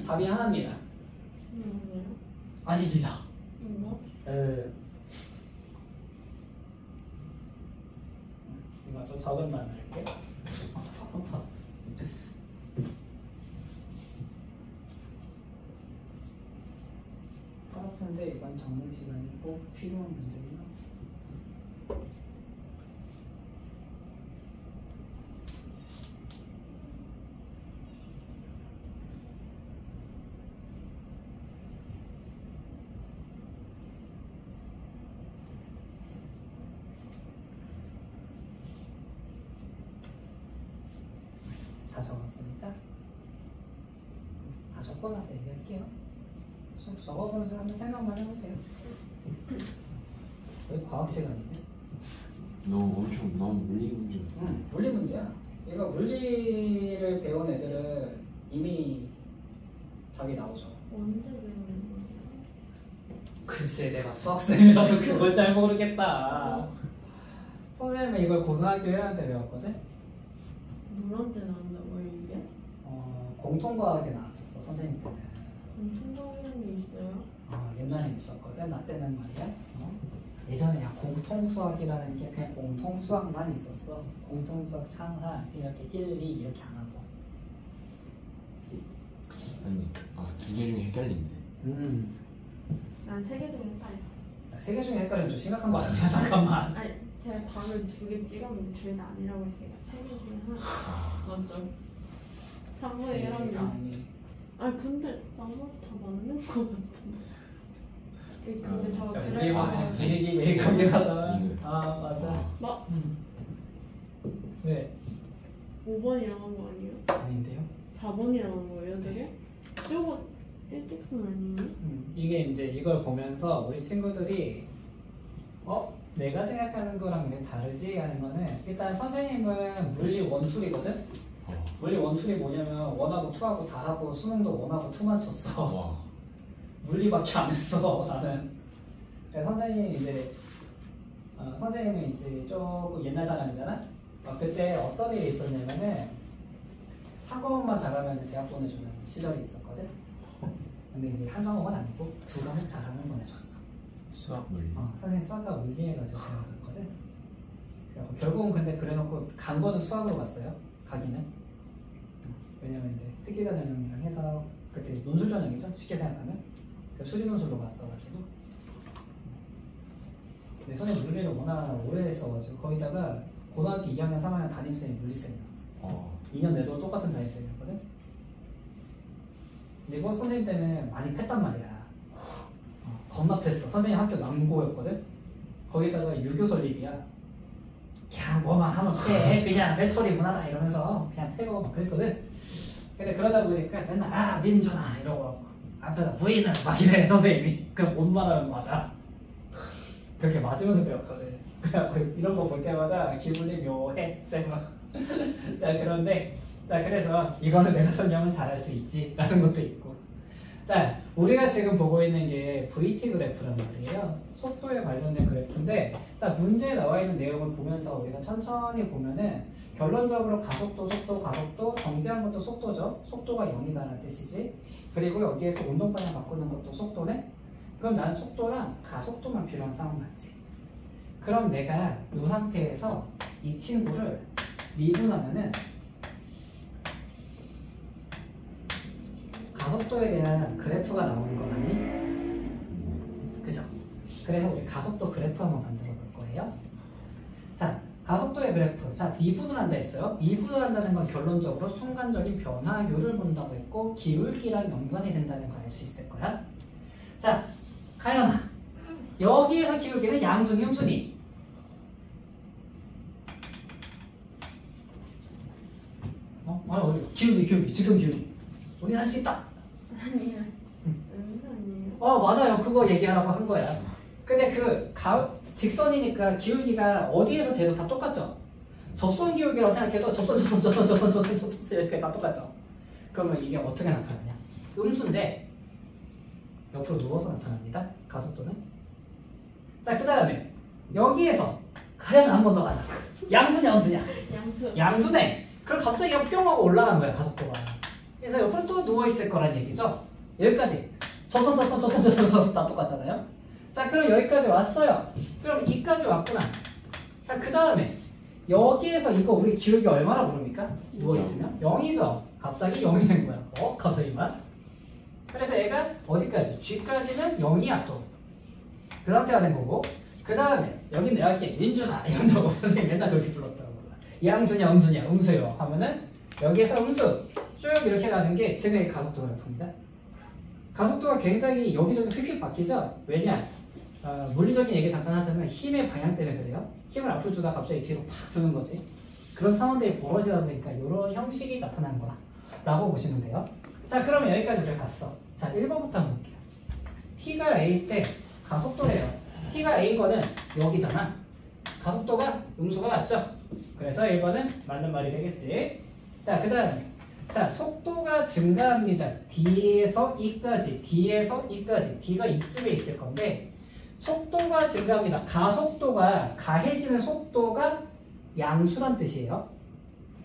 답이 하나입니다. 뭐예요? 아닙니다. 이거? 이거 좀 적은 말 할게. 똑같은데 이건 적는 시간이 꼭 필요한 문제구나. 다 적었으니까 다 적고 나서 얘기할게요. 좀 적어보면서 한번 생각만 해보세요. 여기 과학 시간인데? 너무 물리 문제. 물리 문제야. 이거 물리를 배운 애들은 이미 답이 나오죠. 언제 배우는 거예요? 글쎄, 내가 수학생이라서 그걸 잘 모르겠다. 선생님은 이걸 고등학교 1학년 때 배웠거든? 누구한테 나온다고요 이게? 공통과학에 나왔었어, 선생님 때는. 공통적인 게 있어요? 옛날에 있었거든, 나 때는 말이야. 예전에 야 공통수학이라는 게 그냥 공통수학만 있었어. 공통수학 상하 이렇게 1, 2 이렇게 안 하고. 아니, 두 개 중에 헷갈린데. 난 세 개 중에 헷갈려. 세 개 중에 헷갈리면 좀 심각한 거 아니야? 잠깐만. 아니 제가 답을 2개 찍었는데 둘 다 아니라고 했어요. 세 개 중에 하나. 맞죠? 3분의 1 하면. 아니 근데 나머지 다 맞는 거 같은데. 근데 저 그래서 분위기 메이크업이하다. 맞아. 막 왜? 5번이라고 한 거 아니에요? 아닌데요? 4번이라고 한 거예요, 되게? 저거 일직선 아니에요? 이게 이제 이걸 보면서 우리 친구들이 내가 생각하는 거랑 왜 다르지? 하는 거는 일단 선생님은 물리 원툴이거든? 물리 원툴이 뭐냐면 원하고 투하고 다 하고 수능도 원하고 투만 쳤어. 물리밖에 안 했어 나는. 그래서 선생님이 이제 선생님은 이제 조금 옛날 사람이잖아? 그때 어떤 일이 있었냐면은 한 과목만 잘하면 대학 보내주는 시절이 있었거든? 근데 이제 한 과목은 아니고 두 과목 잘하면 보내줬어. 수학 물리. 선생님 수학과 물리해가지고 갔거든. 결국은 근데 그래놓고 간 거는 수학으로 갔어요. 가기는. 왜냐면 이제 특기자 전형이랑 해서 그때 논술 전형이죠. 쉽게 생각하면. 수리 논술로 갔어가지고. 근데 선생님 물리를 워낙 오래 했어가지고 거기다가 고등학교 2학년, 3학년 담임쌤이 물리쌤이었어. 2년 내도록 똑같은 담임쌤이었거든. 근데 그 선생님 때는 많이 팼단 말이야. 겁나 팼어. 선생님 학교 남고였거든. 거기다가 유교 설립이야. 그냥 뭐만 하면 패. 그냥 배터리 문화다 이러면서 그냥 패고 막 그랬거든. 근데 그러다 보니까 맨날 민준아 이러고 앞에다 부인은 막 이래 선생님이. 그냥 못 말하면 맞아. 그렇게 맞으면서 배웠거든. 그래갖고 이런 거 볼 때마다 기분이 묘해. 쌤아. 자 그런데 그래서 이거는 내가 설명은 잘할 수 있지 라는 것도 있고. 자 우리가 지금 보고 있는 게 VT 그래프란 말이에요. 속도에 관련된 그래프인데 자 문제에 나와 있는 내용을 보면서 우리가 천천히 보면은 결론적으로 가속도, 속도, 가속도, 정지한 것도 속도죠. 속도가 0이다라는 뜻이지. 그리고 여기에서 운동 방향 바꾸는 것도 속도네. 그럼 난 속도랑 가속도만 필요한 상황 맞지? 그럼 내가 이 상태에서 이 친구를 미분하면은 가속도에 대한 그래프가 나오는 거 맞니? 그죠? 그래서 우리 가속도 그래프 한번 만들어 볼 거예요. 자, 가속도의 그래프. 자, 미분을 한다 했어요. 미분을 한다는 건 결론적으로 순간적인 변화율을 본다고 했고 기울기랑 연관이 된다는 걸 알 수 있을 거야. 자, 가연아. 여기에서 기울기는 양순이, 음순이. 기울기. 직선 기울기. 우리 할 수 있다. 아니에요. 아니에요. 맞아요. 그거 얘기하라고 한 거야. 근데 직선이니까 기울기가 어디에서 재도 다 똑같죠? 접선 기울기라고 생각해도 접선 이렇게 다 똑같죠? 그러면 이게 어떻게 나타나냐? 음수인데 옆으로 누워서 나타납니다. 가속도는. 자, 그 다음에 여기에서 가려면 한 번 더 가자. 양수냐, 음수냐? 양수네. 그럼 갑자기 뿅 하고 올라간 거야, 가속도가. 그래서 옆으로 또 누워있을 거란 얘기죠. 여기까지. 접선 다 똑같잖아요. 자, 그럼 여기까지 왔어요. 그럼 이까지 왔구나. 자, 그 다음에 여기에서 이거 우리 기울기 얼마나 부릅니까? 누워있으면? 0이죠. 갑자기 0이 된 거야. 가더니만. 그래서 얘가 어디까지? G까지는 0이야 또. 그 상태가 된 거고. 그 다음에 여기 내가 할게 민준아 이런다고 선생님 맨날 그렇게 불렀더라고. 양수냐 음수냐 음수요 하면은 여기에서 음수 쭉 이렇게 가는 게 지금 가속도 그래프입니다. 가속도가 굉장히 여기저기 휙휙 바뀌죠? 왜냐? 물리적인 얘기 잠깐 하자면 힘의 방향 때문에 그래요. 힘을 앞으로 주다 갑자기 뒤로 팍 주는 거지. 그런 상황들이 벌어지다 보니까 이런 형식이 나타나는 거야 라고 보시면 돼요. 자, 그러면 여기까지 우리가 봤어. 자, 1번부터 한번 볼게요. T가 A일 때 가속도래요. T가 A인 거는 여기잖아. 가속도가 음수가 맞죠? 그래서 1번은 맞는 말이 되겠지. 자, 그 다음에 자, 속도가 증가합니다. D에서 E까지, D에서 E까지. D가 이쯤에 있을 건데 속도가 증가합니다. 가속도가 가해지는 속도가 양수란 뜻이에요.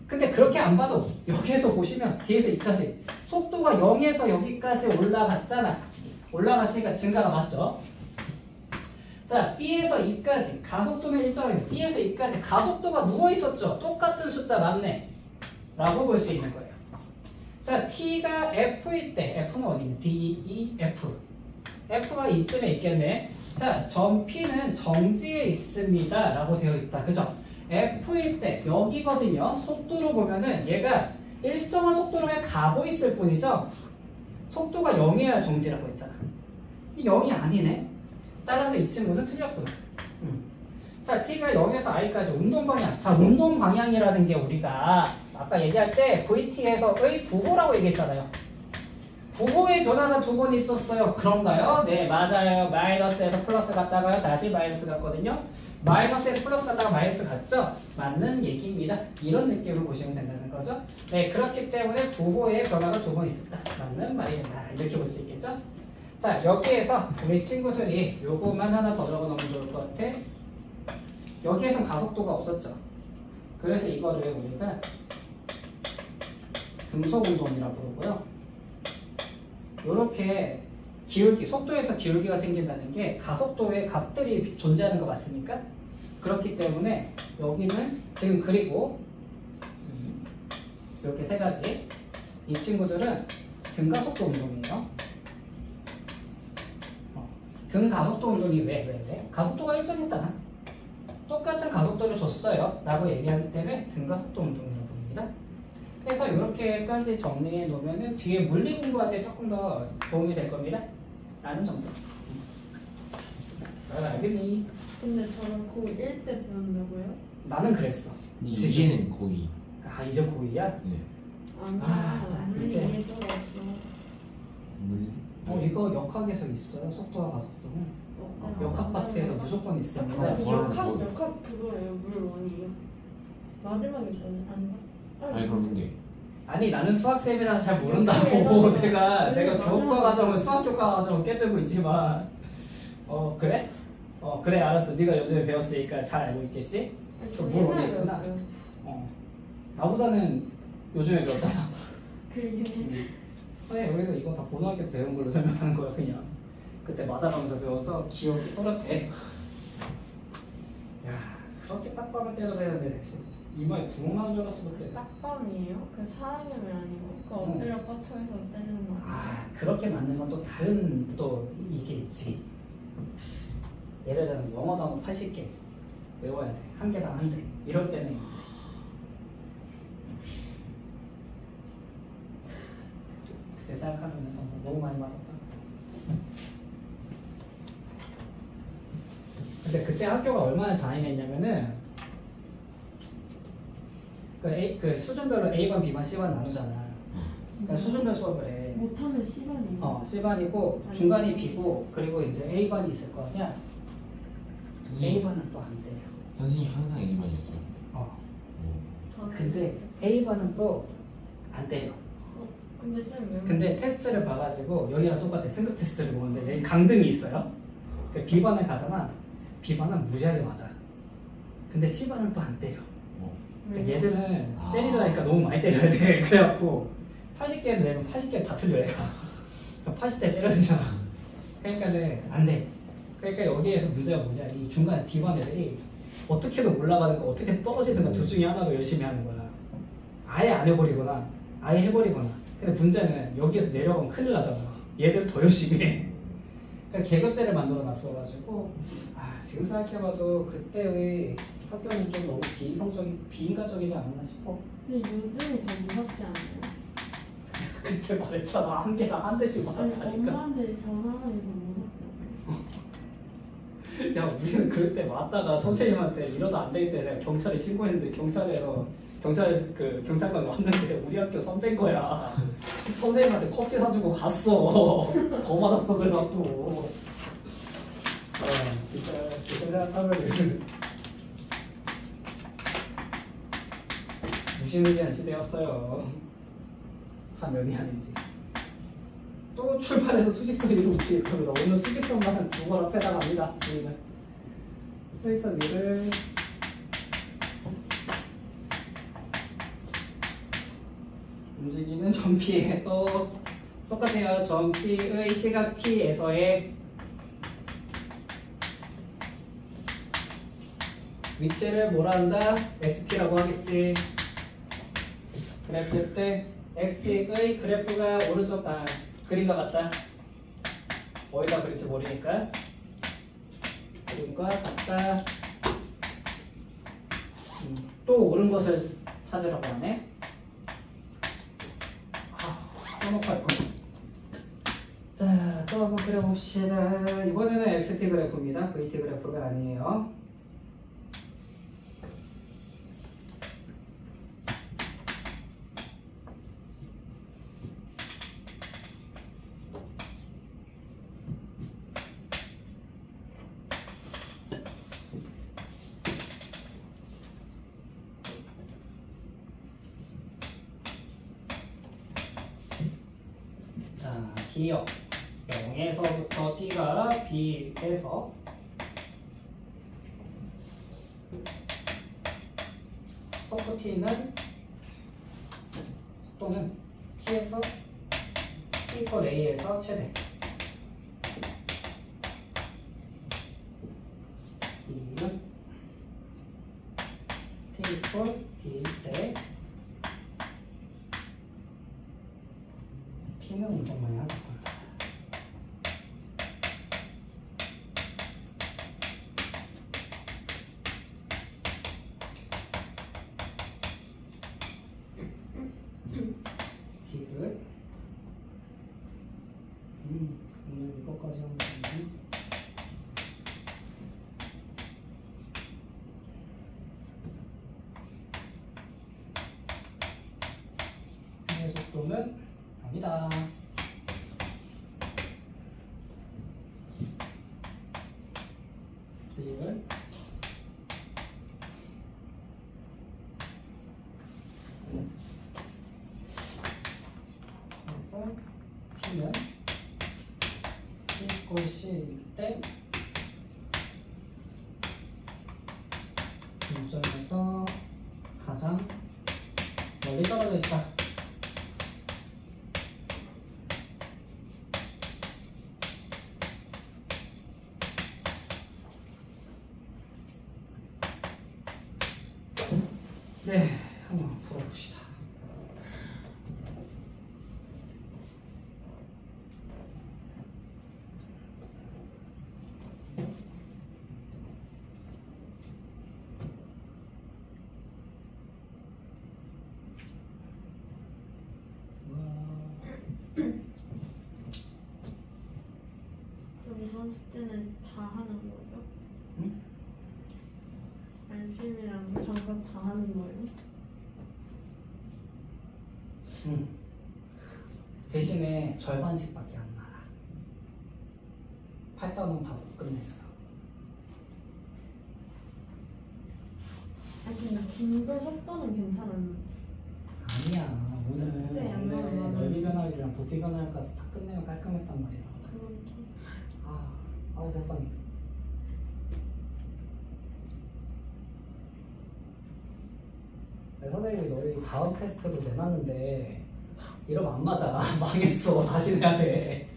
근데 그렇게 안 봐도 여기에서 보시면 D에서 E까지 속도가 0에서 여기까지 올라갔잖아. 올라갔으니까 증가가 맞죠? 자, B에서 E까지 가속도는 일정합니다. B에서 E까지 가속도가 누워있었죠? 똑같은 숫자 맞네 라고 볼 수 있는 거예요. 자, T가 F일 때 F는 어디 있냐? D, E, F F가 이쯤에 있겠네. 자, 점 P는 정지에 있습니다 라고 되어 있다. 그죠? F일 때 여기거든요. 속도로 보면은 얘가 일정한 속도로 그냥 가고 있을 뿐이죠. 속도가 0이어야 정지라고 했잖아. 0이 아니네. 따라서 이 친구는 틀렸구나. 자, T가 0에서 I까지 운동방향. 자, 운동방향이라는 게 우리가 아까 얘기할 때 VT에서의 부호라고 얘기했잖아요. 부호의 변화가 두 번 있었어요. 그런가요? 네, 맞아요. 마이너스에서 플러스 갔다가요. 다시 마이너스 갔거든요. 마이너스에서 플러스 갔다가 마이너스 갔죠? 맞는 얘기입니다. 이런 느낌으로 보시면 된다는 거죠. 네, 그렇기 때문에 부호의 변화가 두 번 있었다. 맞는 말이 된다. 이렇게 볼 수 있겠죠? 자, 여기에서 우리 친구들이 요거만 하나 더 적어 놓으면 좋을 것 같아. 여기에선 가속도가 없었죠. 그래서 이거를 우리가 등속 운동이라고 부르고요. 요렇게 기울기, 속도에서 기울기가 생긴다는 게 가속도의 값들이 존재하는 거 맞습니까? 그렇기 때문에 여기는 지금 그리고 이렇게 세 가지 이 친구들은 등가속도 운동이에요. 등가속도 운동이 왜? 가속도가 일정했잖아. 똑같은 가속도를 줬어요 라고 얘기하기 때문에 등가속도 운동이라고 부릅니다. 그래서 이렇게까지 정리해 놓으면 뒤에 물리 공부할 때 조금 더 도움이 될 겁니다. 라는 정도. 알겠니? 근데 저는 고1 때 배운다고요? 나는 그랬어. 이제는 고2. 아, 이제 고2야? 네. 아니야. 물리 근데- 예절 없어. 물리? 이거 역학에서 있어요. 속도와 가속도. 어, 역학 파트에서 무조건 있습니다. 역학 그거예요. 물 원이요. 마지막에 저는 아닌가? 아니 그럼 근데 아니 나는 수학쌤이라서 잘 모른다고. 그래, 내가 그래, 교과 맞아. 과정은 수학 교과 과정은 깨뜨고 있지만 그래? 그래 알았어. 네가 요즘에 배웠으니까 잘 알고 있겠지? 물 원이 있구나. 나보다는 요즘에 배웠잖아. 그게 선생님 여기서 이거 다 고등학교 때 배운 걸로 설명하는 거야 그냥. 그때 맞아가면서 배워서 기억이 또렷해. 야 그렇게 딱밤을 때려야 되는데 이마에 구멍 나는 줄 알았어 그때. 딱밤이에요? 그 사랑염이 아니고 그 엎드려 뻗쳐서 때리는 거. 아 그렇게 맞는 건 또 다른 또 이게 있지. 예를 들어서 영어 단어 80개 외워야 돼. 한 개당 한 대. 이럴 때는 이제 그때 생각하면 정말 너무 많이 맞았다. 근데 그때 학교가 얼마나 잔인했냐면은 그 수준별로 A반, B반, C반 나누잖아. 그러니까 수준별 수업을 해. 못하면 시간이에요. C반이고 중간이 B고 그리고 이제 A반이 있을 거 아니야. A반은 또 안 때려. 선생님 항상 A반이었어요. 저는 근데 A반은 또 안 때려. 근데 쌤 왜? 근데 테스트를 봐가지고 여기랑 똑같아. 승급 테스트를 보는데 여기 강등이 있어요. 그 B반을 가잖아. B반은 무지하게 맞아. 근데 C반은 또 안 때려. 그러니까 얘들은 때리려니까 너무 많이 때려야 돼. 그래갖고 80개를 내면 80개 다 틀려 얘가. 80대 때려야 되잖아. 그러니까는 안 돼. 그러니까 여기에서 문제가 뭐냐. 이 중간 B반 애들이 어떻게든 올라가는 거 어떻게 떨어지는 거 둘 중에 하나로 열심히 하는 거야. 아예 안 해버리거나 아예 해버리거나. 근데 문제는 여기에서 내려가면 큰일 나잖아. 얘들 더 열심히 해. 그러니까 계급제를 만들어 놨어가지고 지금 생각해봐도 그때의 학교는 좀 너무 비인간적이지 않았나 싶어. 근데 요즘이 더 무섭지 않아요? 그때 말했잖아. 한 개당 한 대씩 아니 맞았다니까. 엄마한테 전화하는 게 더 무섭지 야 우리는 그때 왔다가 선생님한테 이러다 안 되겠다 내가 경찰에 신고했는데 경찰관 왔는데 우리 학교 선배인 거야. 선생님한테 커피 사주고 갔어. 더 맞았어 그래갖고. 진짜 그 생각하면 무시무시한 시대였어요. 화면이 아니지. 또 출발해서 수직선 이동 뒤에 그러면 오늘 수직선만 한 두 번 앞에다 갑니다. 우리는 회선 위를 움직이는 점피에 또 똑같아요. 점피의 시각 t에서의 위치를 뭐라 한다? xt라고 하겠지. 그랬을 때 xt의 그래프가 오른쪽 그림과 같다. 어디다 그릴지 모르니까 그림과 같다. 또 옳은 것을 찾으라고 하네. 써놓고 할 거야. 자, 또 한번 그려봅시다. 이번에는 xt 그래프입니다. vt 그래프가 아니에요. B요. 0에서부터 T가 B에서 속도 T는 속도는 T에서 T 이퀄 A에서 최대. B는 T 이퀄 B 때 P는 엄청 많이 하겠다. T는 오늘 이거까지 하면 되네. P의 속도는 아니다. B를 그래서 P는 P 이퀄 C일 때 중점에서 가장 멀리 떨어져 있다. 네, 한번 풀어봅시다. 그럼 이번 숙제는 다 하는 거예요? 응? 알심이랑 정답 다 하는 거예요? 대신에 절반씩밖에 안 나가. 8단원 다 못 끝냈어. 아니 근데 진도 속도는 괜찮았는데 아니야. 오늘 숙제 양념은 원래 맞아. 넓이 변화율이랑 부피 변화율까지 다 끝내면 깔끔했단 말이야. 그건 좀 세상에. 선생님이 너희 다음 테스트도 내놨는데 이러면 안 맞아. 망했어. 다시 내야 돼.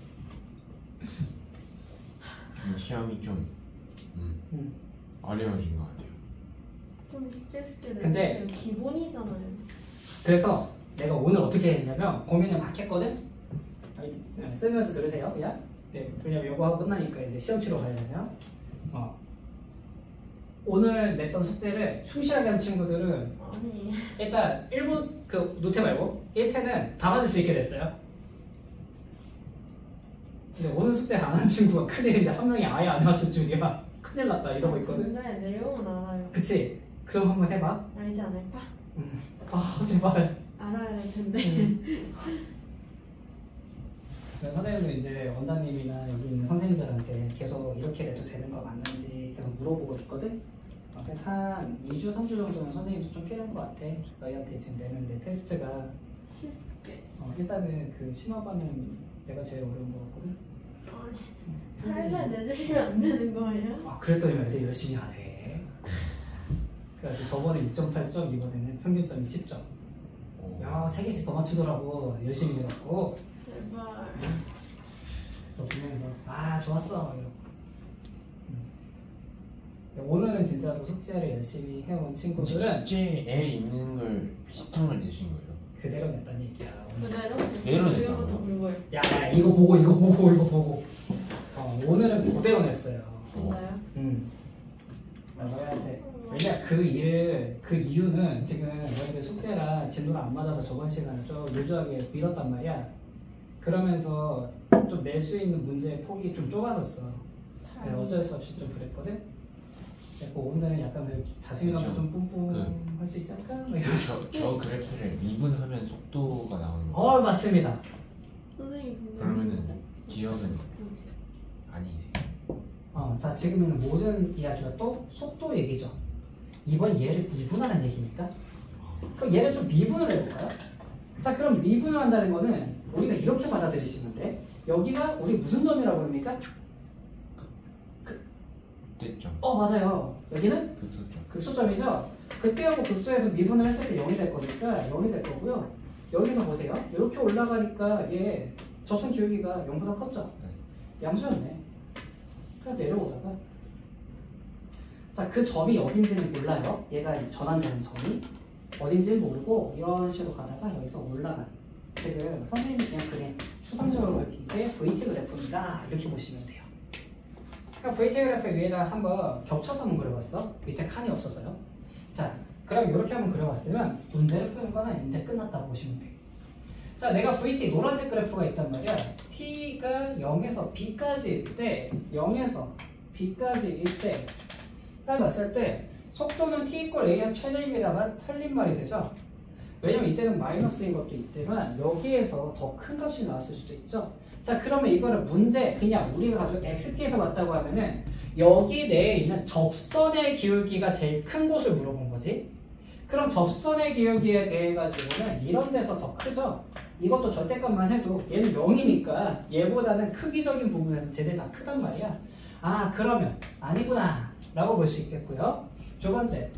시험이 좀 응. 어려워진 것 같아요. 좀 쉽게 근데- 기본이잖아요. 그래서 내가 오늘 어떻게 했냐면 고민을 막 했거든. 쓰면서 들으세요. 그냥. 네, 왜냐면 이거 하고 끝나니까 이제 시험 치러 가야 되잖아요. 오늘 냈던 숙제를 충실하게 한 친구들은 아니 일단 1부 그 노트 말고 1태는 다 맞을 수 있게 됐어요. 근데 오늘 숙제 안 한 친구가 큰일인데 한 명이 아예 안 해왔을 줄이야. 큰일 났다 이러고 있거든. 근데 내용은 알아요. 그치? 그럼 한번 해봐. 알지 않을까? 아 제발. 알아야 될 텐데. 선생님은 이제 원장님이나 여기 있는 선생님들한테 계속 이렇게 내도 되는 거 맞는지 계속 물어보고 있거든. 그래서 한 2주, 3주 정도는 선생님도 좀 필요한 것 같아. 너희한테 지금 내는데 테스트가 쉽게. 일단은 그 신호반은 내가 제일 어려운 거 같거든. 아니 살살 내주시면 안 되는 거예요? 그랬더니 애들 열심히 하네. 그래서 저번에 6.8점, 이번에는 평균점이 10점. 야, 3개씩 더 맞추더라고. 열심히 해갖고. 제발. 보면서 좋았어 이러고. 오늘은 진짜로 숙제를 열심히 해온 친구들은 숙제에 있는 걸 비슷한 걸 내신 거예요? 그대로 냈다는 얘기야. 그대로? 내로 지금부터 냈다고요? 본 거예요. 야, 이거 보고. 오늘은 그대로 냈어요. 진짜요? 너희한테 왜냐 그 이유는 지금 너희들 숙제랑 진도랑 안 맞아서 저번 시간을 좀 루즈하게 밀었단 말이야. 그러면서 좀 낼 수 있는 문제의 폭이 좀 좁아졌어. 그래서 어쩔 수 없이 좀 그랬거든. 그래서 오늘은 약간 그 자신감도 좀 뿜뿜할 수 있지 않을까? 막 이러면서. 저 그래프를 미분하면 속도가 나오는 거예요? 맞습니다. 선생님 그러면은 기억은 아니네. 자 지금은 모든 이야기가 또 속도 얘기죠. 이번 얘를 미분하는 얘기니까. 그럼 얘를 좀 미분을 해볼까요? 자 그럼 미분을 한다는 거는 우리가 이렇게 받아들이시면 돼. 여기가 우리 무슨 점이라고 합니까? 됐죠. 맞아요. 여기는 극소점. 극소점이죠. 그때하고 극소에서 미분을 했을 때 0이 될 거니까 0이 될 거고요. 여기서 보세요. 이렇게 올라가니까 얘 저선 기울기가 0보다 컸죠? 양수였네. 그래서 내려오다가 자, 그 점이 어딘지는 몰라요. 얘가 이제 전환되는 점이 어딘지는 모르고 이런 식으로 가다가 여기서 올라가. 지금 선생님이 그냥 그린 추상적으로 그리는데 VT 그래프입니다. 이렇게 보시면 돼요. 그러니까 VT 그래프 위에다 한번 겹쳐서 한번 그려봤어. 밑에 칸이 없어서요. 자, 그럼 이렇게 한번 그려봤으면 문제를 푸는 거는 이제 끝났다고 보시면 돼요. 자, 내가 VT 노란색 그래프가 있단 말이야. T가 0에서 B까지일 때 0에서 B까지일 때 까지 왔을 때 속도는 T 이퀄 A가 최대입니다만 틀린 말이 되죠. 왜냐면 이때는 마이너스인 것도 있지만 여기에서 더 큰 값이 나왔을 수도 있죠. 자, 그러면 이거를 문제 그냥 우리가 가지고 XT에서 왔다고 하면은 여기 내에 있는 접선의 기울기가 제일 큰 곳을 물어본 거지. 그럼 접선의 기울기에 대해 가지고는 이런 데서 더 크죠. 이것도 절대값만 해도 얘는 0이니까 얘보다는 크기적인 부분에서 쟤네 다 크단 말이야. 아, 그러면 아니구나 라고 볼 수 있겠고요. 두 번째,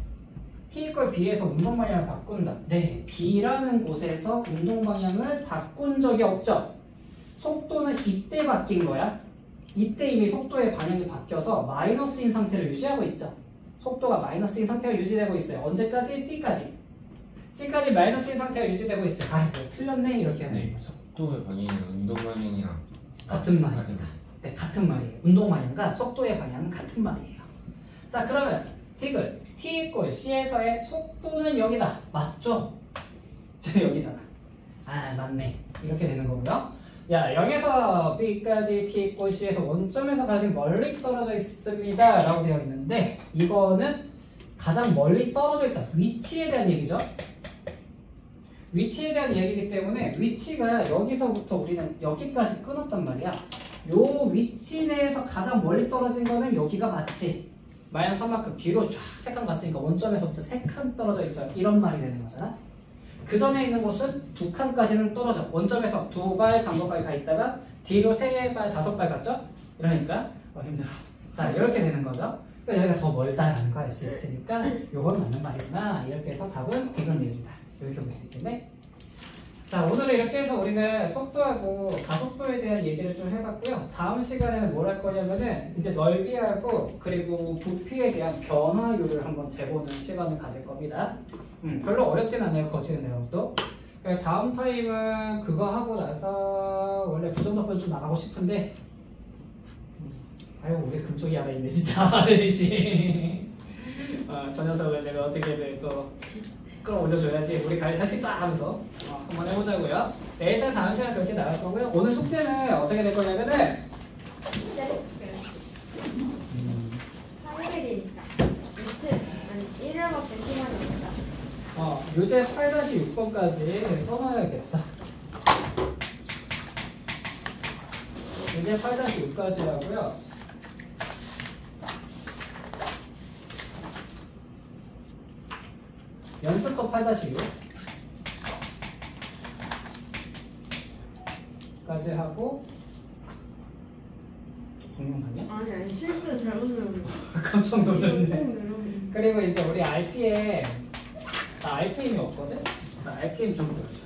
T 이퀄 B에서 운동 방향을 바꾼다. 네, B라는 곳에서 운동 방향을 바꾼 적이 없죠. 속도는 이때 바뀐 거야. 이때 이미 속도의 방향이 바뀌어서 마이너스인 상태를 유지하고 있죠. 속도가 마이너스인 상태가 유지되고 있어요. 언제까지? C까지. C까지 마이너스인 상태가 유지되고 있어요. 아, 뭐 틀렸네 이렇게 하는 네, 거죠. 속도의 방향이랑 운동 방향이랑 같은 말입니다. 네, 같은 말이에요. 운동 방향과 속도의 방향은 같은 말이에요. 자, 그러면 디귿 T 이퀄 C에서의 속도는 여기다. 맞죠? 지금 여기잖아. 아, 맞네. 이렇게 되는 거고요. 야, 0에서 B까지 T 이퀄 C에서 원점에서 가장 멀리 떨어져 있습니다 라고 되어 있는데 이거는 가장 멀리 떨어져 있다. 위치에 대한 얘기죠. 위치에 대한 얘기이기 때문에 위치가 여기서부터 우리는 여기까지 끊었단 말이야. 요 위치 내에서 가장 멀리 떨어진 거는 여기가 맞지. 마이너스 3만큼 뒤로 쫙 3칸 갔으니까 원점에서부터 3칸 떨어져 있어요. 이런 말이 되는 거잖아. 그 전에 있는 곳은 2칸까지는 떨어져. 원점에서 2발 강도까지 가 있다가 뒤로 3발, 5발 갔죠? 이러니까 힘들어. 자, 이렇게 되는 거죠. 그러니까 여기가 더 멀다라는 거 알 수 있으니까 요건 맞는 말이구나. 이렇게 해서 답은 디귿 리을이다. 이렇게 볼 수 있겠네. 자, 오늘은 이렇게 해서 우리는 속도하고 가속도에 대한 얘기를 좀 해봤고요. 다음 시간에는 뭘 할 거냐면은 이제 넓이하고 그리고 부피에 대한 변화율을 한번 재보는 시간을 가질 겁니다. 별로 어렵진 않아요. 거치는 내용도. 다음 타임은 그거 하고 나서 원래 부정적분 좀 나가고 싶은데 아유, 우리 금쪽이 하나 있네 진짜. 저 녀석을 내가 어떻게든 또 끌어올려줘야지 우리 할 수 있다 하면서 한번 해보자고요. 네, 일단 다음 시간 그렇게 나갈 거고요. 오늘 숙제는 어떻게 될 거냐면은 화요일이니까 이틀 아니 일요일밖에 시간이 없다. 유제 8-6번까지 써놔야겠다. 유제 8-6까지 하고요. 연습도 8-6 까지 하고 동영상이야? 아니 실수로 잘못 누르는 깜짝 놀랐네. 누르는 그리고 이제 우리 RPM 나 RPM이 없거든? 나 RPM 좀 보여줘.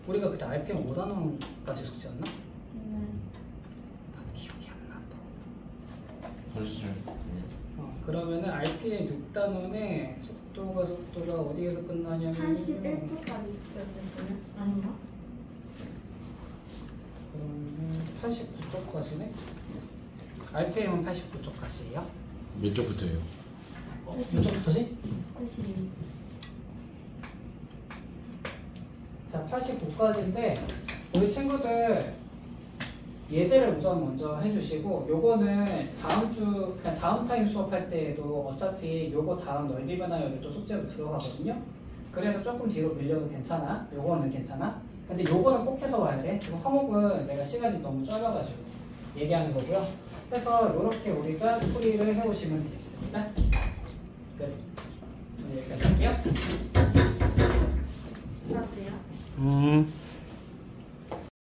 우리가 그때 RPM 5단원까지 숙제였나? 나도 기억이 안 나도. 벌써 그러면은 RPM 6단원에 속도가 어디에서 끝나냐면 81초까지 숙제였을 거요 아닌가? 그러면 89초까지네? RPM은 89초까지예요? 몇 쪽부터예요? 몇 초부터지? 82. 자, 89까지인데 우리 친구들 예제를 우선 먼저 해주시고 요거는 다음 타임 수업할 때에도 어차피 요거 다음 넓이 변화율도 숙제로 들어가거든요. 그래서 조금 뒤로 밀려도 괜찮아. 요거는 괜찮아. 근데 요거는 꼭 해서 와야 돼. 지금 화목은 내가 시간이 너무 짧아가지고 얘기하는 거고요. 그래서 이렇게 우리가 풀이를 해오시면 되겠습니다. 끝. 오늘 여기까지 할게요. 하세요. 음.